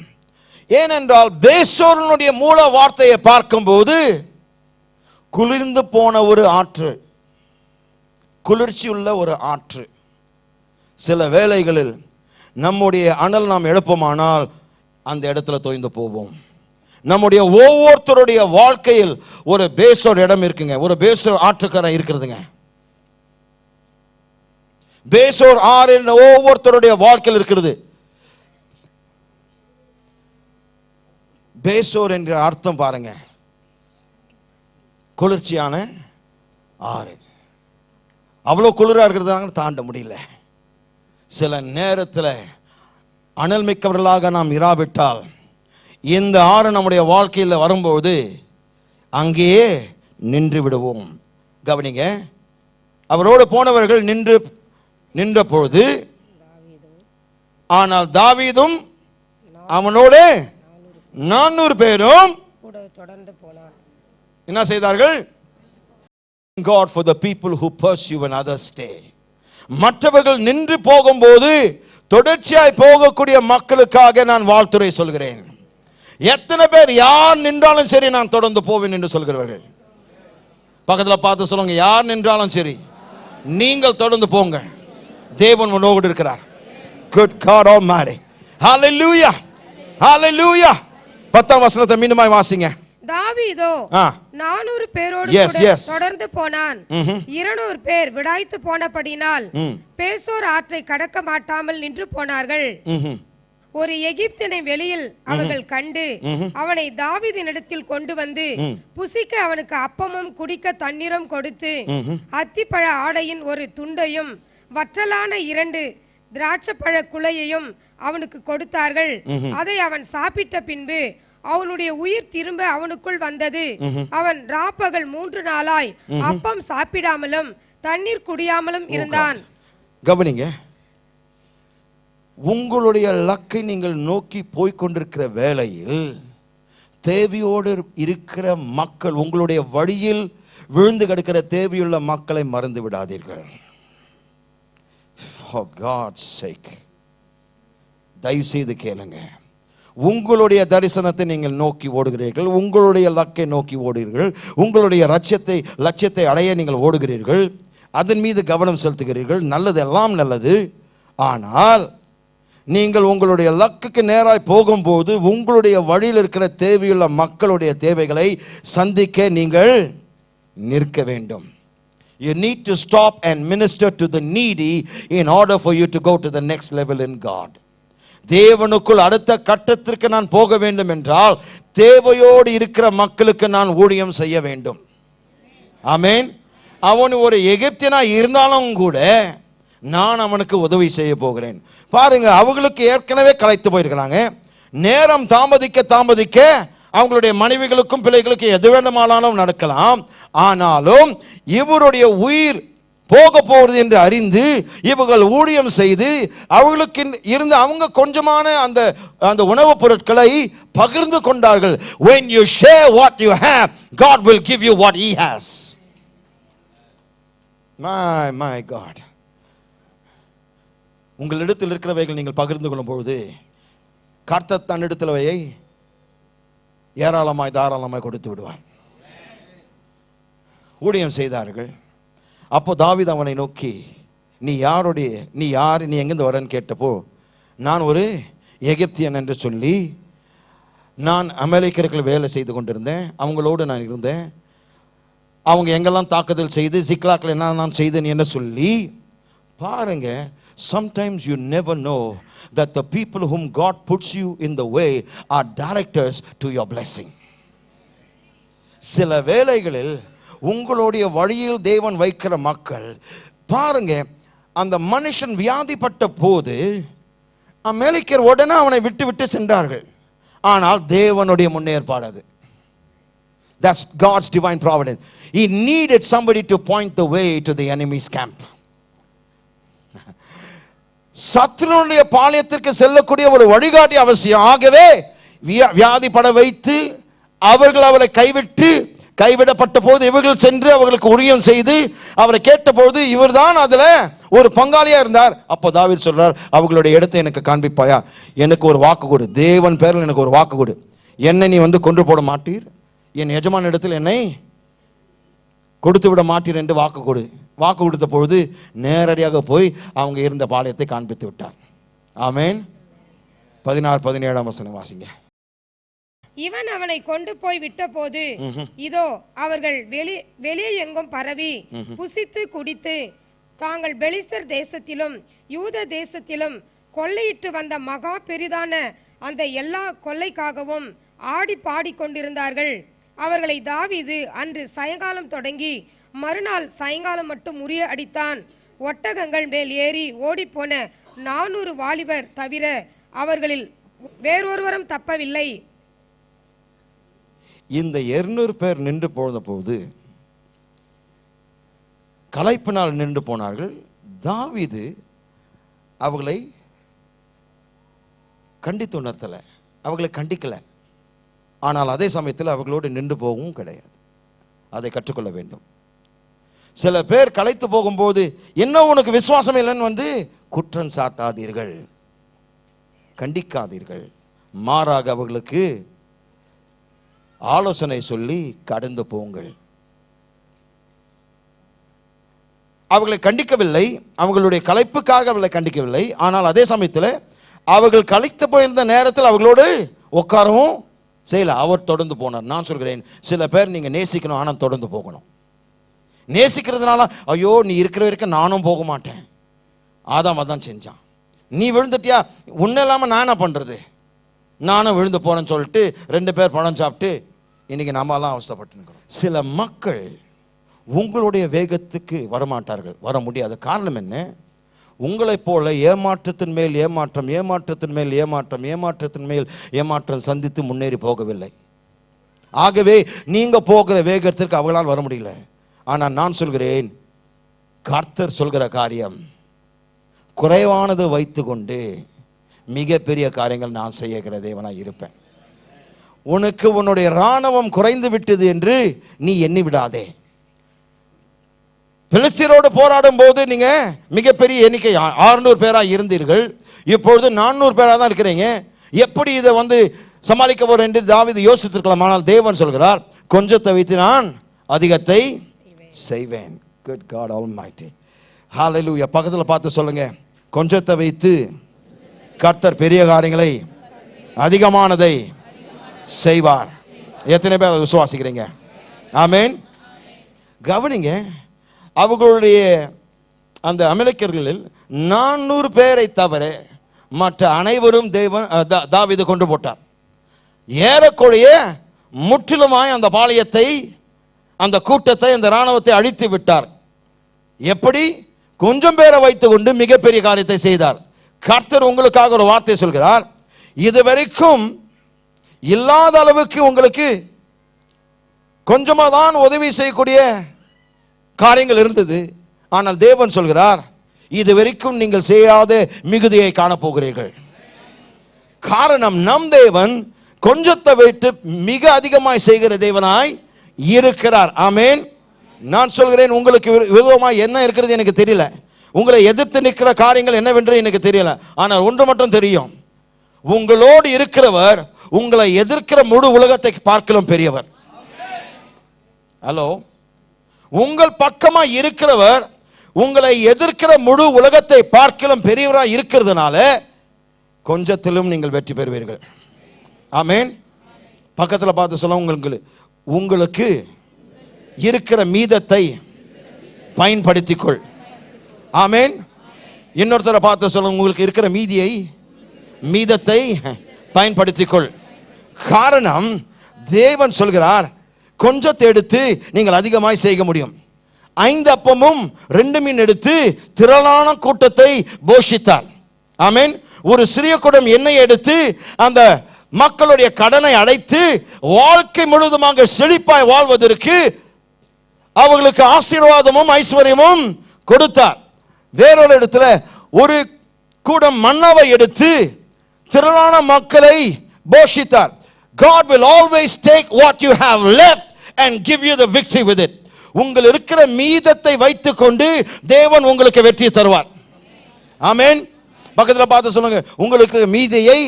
ஏனென்றால் பேசோரனுடைய மூல வார்த்தையை பார்க்கும்போது குளிர்ந்து போன ஒரு ஆற்று, குளிர்ச்சி உள்ள ஒரு ஆற்று. சில வேளைகளில் நம்முடைய அனல் நாம் எழுப்பமானால் அந்த இடத்துல தோய்ந்து போவோம். நம்முடைய ஒவ்வொருத்தருடைய வாழ்க்கையில் ஒரு பேசோர் இடம் இருக்குங்க, ஒரு பேசோர் ஆற்றுக்கரை இருக்கிறதுங்க. பேசோர் ஆறு ஒவ்வொருத்தருடைய வாழ்க்கையில் இருக்கிறது. பேசோர் என்ற அர்த்தம் பாருங்க, குளிர்ச்சியான ஆறு. அவ்வளோ குளிராக இருக்கிறது தாண்ட முடியல. சில நேரத்தில் அனல் மிக்கவர்களாக நாம் இராவிட்டால் இந்த ஆறு நம்முடைய வாழ்க்கையில் வரும்போது அங்கேயே நின்று விடுவோம். கவனிங்க, அவரோடு போனவர்கள் நின்ற பொழுது, ஆனால் தாவீதும் அவனோடு 400 பேரும் கூட தொடர்ந்து போனான். என்ன செய்தார்கள்? God for the people who pursue and others stay. மற்றவர்கள் நின்று போகும்போது தொடர்ச்சியாய் போகக்கூடிய மக்களுக்காக நான் வாழ்த்துரை சொல்கிறேன். எத்தனை பேர் யார் நின்றாலும் சரி நான் தொடர்ந்து போவேன் என்று சொல்கிறவர்கள்? பக்கத்தில் பார்த்து சொல்லுங்க, யார் நின்றாலும் சரி நீங்கள் தொடர்ந்து போங்க, தேவன் உன்னோடு இருக்கிறார். Good God Almighty. Hallelujah. Hallelujah. 10ஆம் வசனத்தை மீண்டுமாய் வாசிங்க. தாவீதோ 400 பேரோடு தொடர்ந்து போனான். 200 பேர் விடாய்த்து போனபடினால் பேசோர் ஆற்றை கடக்க மாட்டாமல் நின்று போனார்கள். ஒரு எகிப்தினை வெளியில் அவர்கள் கண்டு அவனை தாவீதினிடத்தில் கொண்டு வந்து புசிக்க அவனுக்கு அப்பமும் குடிக்க தண்ணீரும் கொடுத்து அத்திப்பழ ஆடையின் ஒரு துண்டையும் வற்றலான 2 திராட்சைப்பழ குலையையும் அவனுக்கு கொடுத்தார்கள். அதை அவன் சாப்பிட்ட பின்பு அவனுடைய உயிர் திரும்ப அவனுக்குள் வந்தது. அவன் ராப்பகல் 3 நாளாய் அப்பம் சாப்பிடாமலும் தண்ணீர் குடியாமலும் இருந்தான். கவனிங்க, உங்களுடைய லக்கை நீங்கள் நோக்கி போய்கொண்டிருக்கிற வேளையில் தேவையோடு இருக்கிற மக்கள், உங்களுடைய வழியில் விழுந்து கிடக்கிற தேவையுள்ள மக்களை மறந்து விடாதீர்கள். For God's sake, தயவு செய்து கேளுங்க. உங்களுடைய தரிசனத்தை நீங்கள் நோக்கி ஓடுகிறீர்கள், உங்களுடைய லக்கை நோக்கி ஓடுகிறீர்கள், உங்களுடைய லட்சியத்தை அடைய நீங்கள் ஓடுகிறீர்கள், அதன் மீது கவனம் செலுத்துகிறீர்கள். நல்லது, எல்லாம் நல்லது. ஆனால் நீங்கள் உங்களுடைய லக்குக்கு நேராய் போகும்போது உங்களுடைய வழியில் இருக்கிற தேவையுள்ள மக்களுடைய தேவைகளை சந்திக்க நீங்கள் நிற்க வேண்டும். You need to stop and minister to the needy in order for you to go to the next level in God. தேவனுக்குள் அடுத்த கட்டத்திற்கு நான் போக வேண்டும் என்றால் தேவையோடு இருக்கிற மக்களுக்கு நான் ஊழியம் செய்ய வேண்டும். ஆமென். அவன் ஒரு எகிப்தியனா இருந்தாலும் கூட நான் அவனுக்கு உதவி செய்ய போகிறேன். பாருங்க, அவங்களுக்கு ஏற்கனவே களைத்து போயிருக்கிறாங்க. நேரம் தாமதிக்க அவங்களுடைய மனைவிகளுக்கும் பிள்ளைகளுக்கும் எது வேண்டுமானாலும் நடக்கலாம். ஆனாலும் இவருடைய உயிர் போக போகிறது என்று அறிந்து இவர்கள் ஊழியம் செய்து அவர்களுக்கு இருந்த அவங்க கொஞ்சமான அந்த உணவுப் பொருட்களை பகிர்ந்து கொண்டார்கள். When you share what you have, God will give you what He has. My God. உங்களிடத்தில் இருக்கிறவைகள் நீங்கள் பகிர்ந்து கொள்ளும் பொழுது கர்த்தர் தன்னிடத்திலவையை ஏராளமாய் தாராளமாய் கொடுத்து விடுவார். ஊழியம் செய்தார்கள். அப்போ தாவீது அவனை நோக்கி, நீ யார், நீ எங்கிருந்து வரன்னு கேட்டப்போ, நான் ஒரு எகிப்தியன் என்று சொல்லி, நான் அமலேக்கியர்கள் வேலை செய்து கொண்டிருந்தேன், அவங்களோடு நான் இருந்தேன், அவங்க எங்கெல்லாம் தாக்குதல் செய்து சிக்லாக்கில் என்ன நான் செய்தேன் என்ன சொல்லி. பாருங்க, sometimes you never know that the people whom God puts you in the way are directors to your blessing. சில வேளைகளில் உங்களுடைய வழியில் தேவன் வைக்கிற மக்கள், பாருங்க, அந்த மனுஷன் வியாதிப்பட்ட போது அமலேக்கியர் உடனே அவனை விட்டு சென்றார்கள். ஆனால் தேவனுடைய முன்னேற்பாடு அது. That's God's divine providence. He needed somebody to point the way to the enemy's camp. சத்துருடைய பாளையத்திற்கு செல்லக்கூடிய ஒரு வழிகாட்டி அவசியம். ஆகவே வியாதிப்பட வைத்து அவர்கள் அவரை கைவிடப்பட்ட போது இவர்கள் சென்று அவர்களுக்கு ஊழியம் செய்து அவரை கேட்டபோது இவர்தான் அதுல ஒரு பங்காளியா இருந்தார். அப்போ தாவீது சொல்றார், அவர்களுடைய இடத்தை எனக்கு காண்பிப்பாயா, எனக்கு ஒரு வாக்கு கொடு, தேவன் பேரில் எனக்கு ஒரு வாக்கு கொடு, என்னை நீ கொன்று போட மாட்டீர், என் எஜமான இடத்தில் என்னை கொடுத்து விட மாட்டீர் என்று வாக்கு கொடுத்த பொழுது நேரடியாக போய் அவங்க இருந்த பாளையத்தை காண்பித்து விட்டார். ஆமென். 16-17 வசனம் வாசிங்க. இவன் அவனை கொண்டு போய் விட்ட போது இதோ அவர்கள் வெளியே எங்கும் பரவி புசித்து குடித்து தாங்கள் பெலிஸ்தர் தேசத்திலும் யூத தேசத்திலும் கொள்ளையிட்டு வந்த மகா பெரிதான அந்த எல்லா கொள்ளைக்காகவும் ஆடி பாடி கொண்டிருந்தார்கள். அவர்களை தாவீது அன்று சாயங்காலம் தொடங்கி மறுநாள் சாயங்காலம் மட்டும் முறிய அடித்தான். ஒட்டகங்கள் மேல் ஏறி ஓடிப்போன 400 வாலிபர் தவிர அவர்களில் வேறொருவரும் தப்பவில்லை. இந்த 200 பேர் நின்று போன போது களைப்பினால் நின்று போனார்கள். தாவீது அவர்களை கண்டித்து உணர்த்தல, அவர்களை கண்டிக்கல. ஆனால் அதே சமயத்தில் அவர்களோடு நின்று போகவும் கிடையாது. அதை கற்றுக்கொள்ள வேண்டும். சில பேர் களைத்து போகும்போது என்ன உனக்கு விசுவாசம் இல்லைன்னு குற்றம் சாட்டாதீர்கள், கண்டிக்காதீர்கள். மாறாக அவர்களுக்கு ஆலோசனை சொல்லி கடந்து போங்கள். அவர்களை கண்டிக்கவில்லை, அவங்களுடைய களைப்புக்காக அவர்களை கண்டிக்கவில்லை. ஆனால் அதே சமயத்தில் அவர்கள் களைத்து போயிருந்த நேரத்தில் அவர்களோடு உட்காரவும் செய்யல. அவர் தொடர்ந்து போனார். நான் சொல்கிறேன், சில பேர் நீங்கள் நேசிக்கணும், ஆனால் தொடர்ந்து போகணும். நேசிக்கிறதுனால ஐயோ நீ இருக்கிற வரைக்கும் நானும் போக மாட்டேன், ஆதாம் அதான் செஞ்சான். நீ விழுந்துட்டியா, உன்ன இல்லாமல் நான் என்ன பண்ணுறது, நானும் விழுந்து போறேன்னு சொல்லிட்டு 2 பேர் பழம் சாப்பிட்டு இன்னைக்கு நம்மலாம் அவஸ்தைப்பட்டு இருக்கிறோம். சில மக்கள் உங்களுடைய வேகத்துக்கு வரமாட்டார்கள், வர முடியாத காரணம் என்ன? உங்களைப் போல ஏமாற்றத்தின் மேல் ஏமாற்றம், ஏமாற்றத்தின் மேல் ஏமாற்றம், ஏமாற்றத்தின் மேல் ஏமாற்றம் சந்தித்து முன்னேறி போகவில்லை. ஆகவே நீங்க போகிற வேகத்திற்கு அவர்களால் வர முடியல. ஆனால் நான் சொல்கிறேன், கர்த்தர் சொல்கிற காரியம் குறைவானது வைத்துக்கொண்டு மிகப்பெரிய காரியங்கள் நான் செய்கிற தேவனாய் இருப்பேன். உனக்கு உன்னுடைய இராணுவம் குறைந்து விட்டது என்று நீ எண்ணி விடாதே. பிலிஸ்தீனோடு போராடும் போது நீங்க மிகப்பெரிய எண்ணிக்கை 600 பேரா இருந்தீர்கள், இப்பொழுது 400 பேரா தான் இருக்கிறீங்க. எப்படி இதை சமாளிக்க போறேன் என்று தாவீது யோசித்திருக்கலாம். ஆனால் தேவன் சொல்கிறார், கொஞ்சத்தை வைத்து நான் அதிகத்தை செய்வேன். Good God Almighty. Hallelujah. பக்கத்தில் பார்த்து சொல்லுங்க, கொஞ்சத்தை வைத்து கர்த்தர் பெரிய காரியங்களை, அதிகமானதை செய்வார். எத்தனை பேர் அதை விசுவாசிக்கிறீங்க? ஆமென். கவனிங்க, அவர்களுடைய அந்த அமெரிக்கர்களில் 400 பேரை தவிர மற்ற அனைவரும் தாவீது கொண்டு போட்டார். ஏறக்குறைய முற்றிலுமாய் அந்த பாளையத்தை, அந்த கூட்டத்தை, அந்த இராணுவத்தை அழித்து விட்டார். எப்படி? கொஞ்சம் பேரை வைத்துக் கொண்டு மிகப்பெரிய காரியத்தை செய்தார். கர்த்தர் உங்களுக்காக ஒரு வார்த்தை சொல்கிறார், இதுவரைக்கும் இல்லாத அளவுக்கு உங்களுக்கு கொஞ்சமா தான் உதவி செய்யக்கூடிய காரியங்கள் இருந்தது. ஆனால் தேவன் சொல்கிறார், இதுவரைக்கும் நீங்கள் செய்யாத மிகுதியை காணப்போகிறீர்கள். காரணம், நம் தேவன் கொஞ்சத்தை வைத்து மிக அதிகமாய் செய்கிற தேவனாய் இருக்கிறார். ஆமென். நான் சொல்கிறேன், உங்களுக்கு விரோதமாய் என்ன இருக்கிறது எனக்கு தெரியல, உங்களை எதிர்த்து நிற்கிற காரியங்கள் என்னவென்று எனக்கு தெரியல. ஆனால் ஒன்று மட்டும் தெரியும், உங்களோடு இருக்கிறவர் உங்களை எதிர்க்கிற முழு உலகத்தை பார்க்கலாம் பெரியவர். ஹலோ, உங்கள் பக்கமா இருக்கிறவர் உங்களை எதிர்க்கிற முழு உலகத்தை பார்க்கலாம் பெரியவராக இருக்கிறதுனால கொஞ்சத்திலும் நீங்கள் வெற்றி பெறுவீர்கள். ஆமென். பக்கத்தில் பார்த்து சொல்ல, உங்களுக்கு இருக்கிற மீதத்தை பயன்படுத்திக்கொள். ஆமென். இன்னொருத்தரை பார்த்து சொல்ல, உங்களுக்கு இருக்கிற மீதத்தை பயன்படுத்திக்கொள். காரணம், தேவன் சொல்கிறார், கொஞ்சத்தை எடுத்து நீங்கள் அதிகமாய் செய்ய முடியும். 5 அப்பமும் 2 மீன் எடுத்து திரளான கூட்டத்தை போஷித்தார். ஆமென். ஒரு சிறிய குடம் எண்ணெய் எடுத்து அந்த மக்களுடைய கடனை அடைத்து வாழ்க்கை முழுவதுமாக செழிப்பாய் வாழ்வதற்கு அவர்களுக்கு ஆசீர்வாதமும் ஐஸ்வர்யமும் கொடுத்தார். வேறொரு இடத்துல ஒரு கூடம் மன்னாவை எடுத்து திரளான மக்களை போஷித்தார். God will always take what you have left and give you the victory with it. உங்கள் இருக்கிற மீதத்தை வைத்துக் கொண்டு தேவன் உங்களுக்கு வெற்றி தருவார். ஆமென். பக்கத்தில் பார்த்து சொல்லுங்க, உங்களுக்கு மீதியை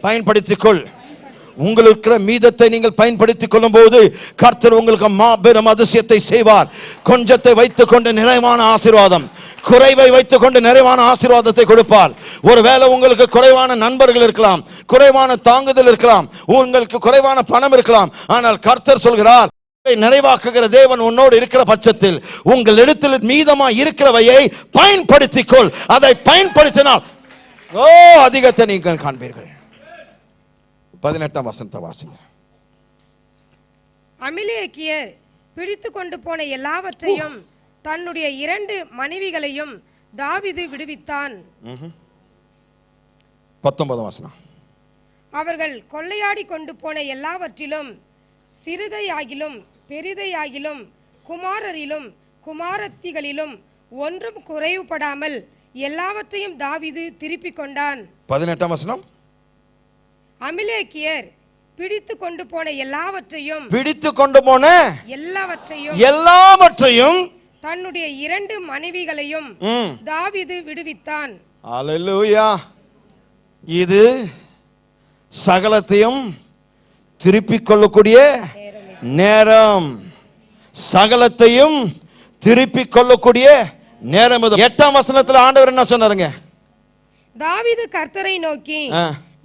பயன்படுத்திக்கொள். உங்களுக்கு மீதத்தை நீங்கள் பயன்படுத்திக் கொள்ளும் போது கர்த்தர் உங்களுக்கு மாபெரும் அதிசயத்தை செய்வார். கொஞ்சத்தை வைத்துக் கொண்டு நிறைவான ஆசீர்வாதம், குறைவை வைத்துக் கொண்டு நிறைவான ஆசீர்வாதத்தை கொடுப்பார். ஒருவேளை உங்களுக்கு குறைவான நண்பர்கள் இருக்கலாம், குறைவான தாங்குதல் இருக்கலாம், உங்களுக்கு குறைவான பணம் இருக்கலாம். ஆனால் கர்த்தர் சொல்கிறார், நிறைவாக்குகிற தேவன் உன்னோடு இருக்கிற பட்சத்தில் உங்கள் இடத்தில் மீதமா இருக்கிறவையை பயன்படுத்திக்கொள். அதை பயன்படுத்தினால் அதிகத்தை நீங்கள் காண்பீர்கள். 18ஆம் வசனத்தை வாசிங்க. அமிலேக்கியர் பிடித்து கொண்டு போன எல்லாவற்றையும் தன்னுடைய 2 மனைவிகளையும் தாவீது விடுவித்தான். 19ஆம் வசனம். அவர்கள் கொள்ளையாடி கொண்டு போன எல்லாவற்றிலும் சிறிதையாகிலும் பெரிதையாகிலும் குமாரரிலும் குமாரத்திகளிலும் ஒன்றும் குறைவுபடாமல் எல்லாவற்றையும் தாவீது திருப்பிக் கொண்டான். 18ஆம் வசனம். அமிலேக்கியர் பிடித்து கொண்டு போன பிடித்து கொண்டு போன எல்லாவற்றையும் தன்னுடைய 2 மனைவிகளையும் தாவீது விடுவித்தான். அல்லேலூயா. இது சகலத்தையும் திருப்பிக் கொள்ளக்கூடிய நேரம். சகலத்தையும் திருப்பிக் கொள்ளக்கூடிய நேரம். 8ஆம் வசனத்துல ஆண்டவர் என்ன சொன்னாருங்க? தாவீது கர்த்தரை நோக்கி,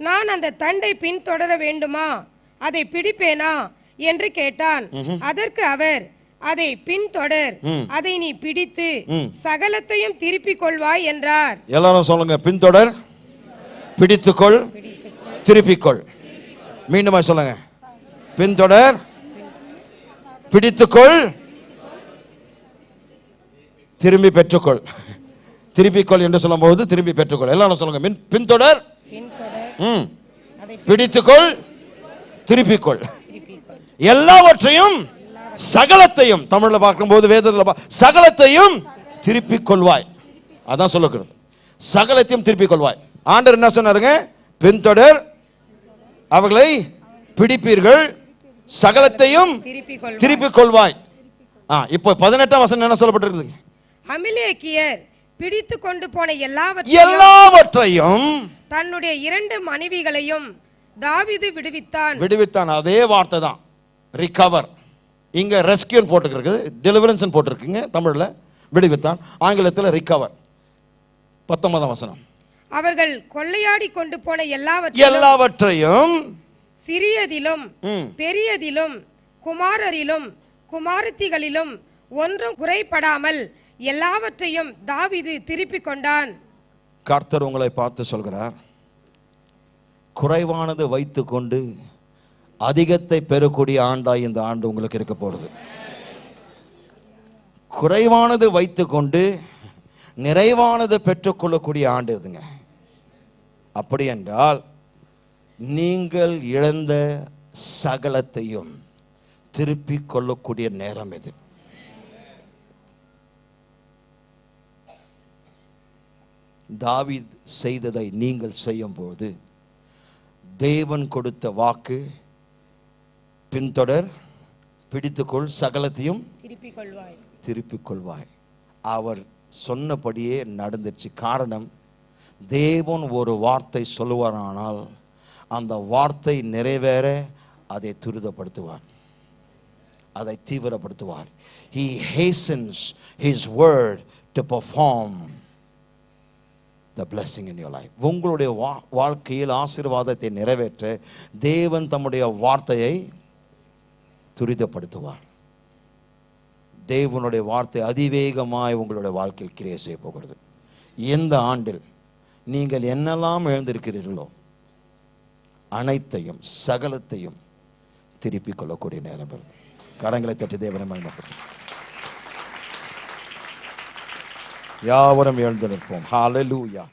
நான் அந்த தண்டை பின்தொடர வேண்டுமா, அதை பிடிப்பேனா என்று கேட்டான். அதற்கு அவர், அதை பின்தொடர், அதை நீ பிடித்து சகலத்தையும் திருப்பிக் கொள்வாய் என்றார். எல்லாரும் சொல்லுங்க, பின்தொடர், பிடித்துக்கொள், திருப்பிக்கொள். மீண்டுமா சொல்லுங்க, பின்தொடர், பிடித்துக்கொள், திரும்பி பெற்றுக்கொள். திருப்பிக்கொள் என்று சொல்லும் போது திரும்பி பெற்றுக்கொள். எல்லாரும் சொல்லுங்க, பின்தொடர், பிடித்துக்கொள், திருப்பிக்கொள். எல்லாவற்றையும் சகலத்தையும், தமிழ்ல பார்க்கும்போது வேதத்துல சகலத்தையும் திருப்பிக் கொள்வாய். அதான் சொல்லுகிறது, சகலத்தையும் திருப்பிக் கொள்வாய். ஆண்டவர் என்ன சொன்னாருங்க? பின்தொடர், அவர்களை பிடிப்பீர்கள், சகலத்தையும் திருப்பிக் கொள்வாய். இப்போ 18ஆம் வசனம் என்ன சொல்லப்பட்டிருக்குது? அமிலேக்கியர் பிடித்து கொண்டு போன எல்லாவற்றையும் தன்னுடைய 2 மனைவிகளையும் தாவீது விடுவித்தான். அதே வார்த்தை தான், ரிகவர். இங்க ரெஸ்கியூ போட்டுருக்கு, டெலிவரன்ஸ் போட்டிருக்குங்க தமிழ்ல. விடுவித்தான், ஆங்கிலத்தில் ரிகவர். 19ஆம் வசனம், அவர்கள் கொள்ளையாடி கொண்டு போன எல்லாவற்றையும் சிறியதிலும் பெரியதிலும் குமாரரிலும் குமாரத்திகளிலும் ஒன்றும் குறைபடாமல் எல்லாவற்றையும் தாவீது திருப்பிக் கொண்டான். கர்த்தர் உங்களை பார்த்து சொல்கிறார், குறைவானது வைத்துக்கொண்டு அதிகத்தை பெறக்கூடிய ஆண்டாய் இந்த ஆண்டு உங்களுக்கு இருக்க போறது. குறைவானது வைத்துக்கொண்டு நிறைவானது பெற்றுக்கொள்ளக்கூடிய ஆண்டு இதுங்க. அப்படி என்றால் நீங்கள் இழந்த சகலத்தையும் திருப்பிக் கொள்ளக்கூடிய நேரம் இது. தாவீது செய்ததை நீங்கள் செய்யும் போது தேவன் கொடுத்த வாக்கு, பின்தொடர், பிடித்துக்கொள், சகலத்தையும் திருப்பிக் கொள்வாய். அவர் சொன்னபடியே நடந்துச்சு. காரணம், தேவன் ஒரு வார்த்தை சொல்லுவாரானால் அந்த வார்த்தை நிறைவேற அதை துரிதப்படுத்துவார், அதை தீவிரப்படுத்துவார். He hastens his word to perform the blessing in your life. உங்களுடைய வாழ்க்கையில் ஆசீர்வாதத்தை நிறைவேற்ற தேவன் தம்முடைய வார்த்தையை துரிதப்படுத்துவார். தேவனுடைய வார்த்தை அதிவேகமாய் உங்களுடைய வாழ்க்கையில் கிரியை செய்ய போகிறது. இந்த ஆண்டில் நீங்கள் என்னெல்லாம் எழுந்திருக்கிறீர்களோ அனைத்தையும் சகலத்தையும் திருப்பிக் கொள்ளக்கூடிய நேரம். கரங்களை தட்டி தேவனை மகிமைப்படுத்தும். யாவரும் எழுந்து நிற்போம். ஹல்லேலூயா.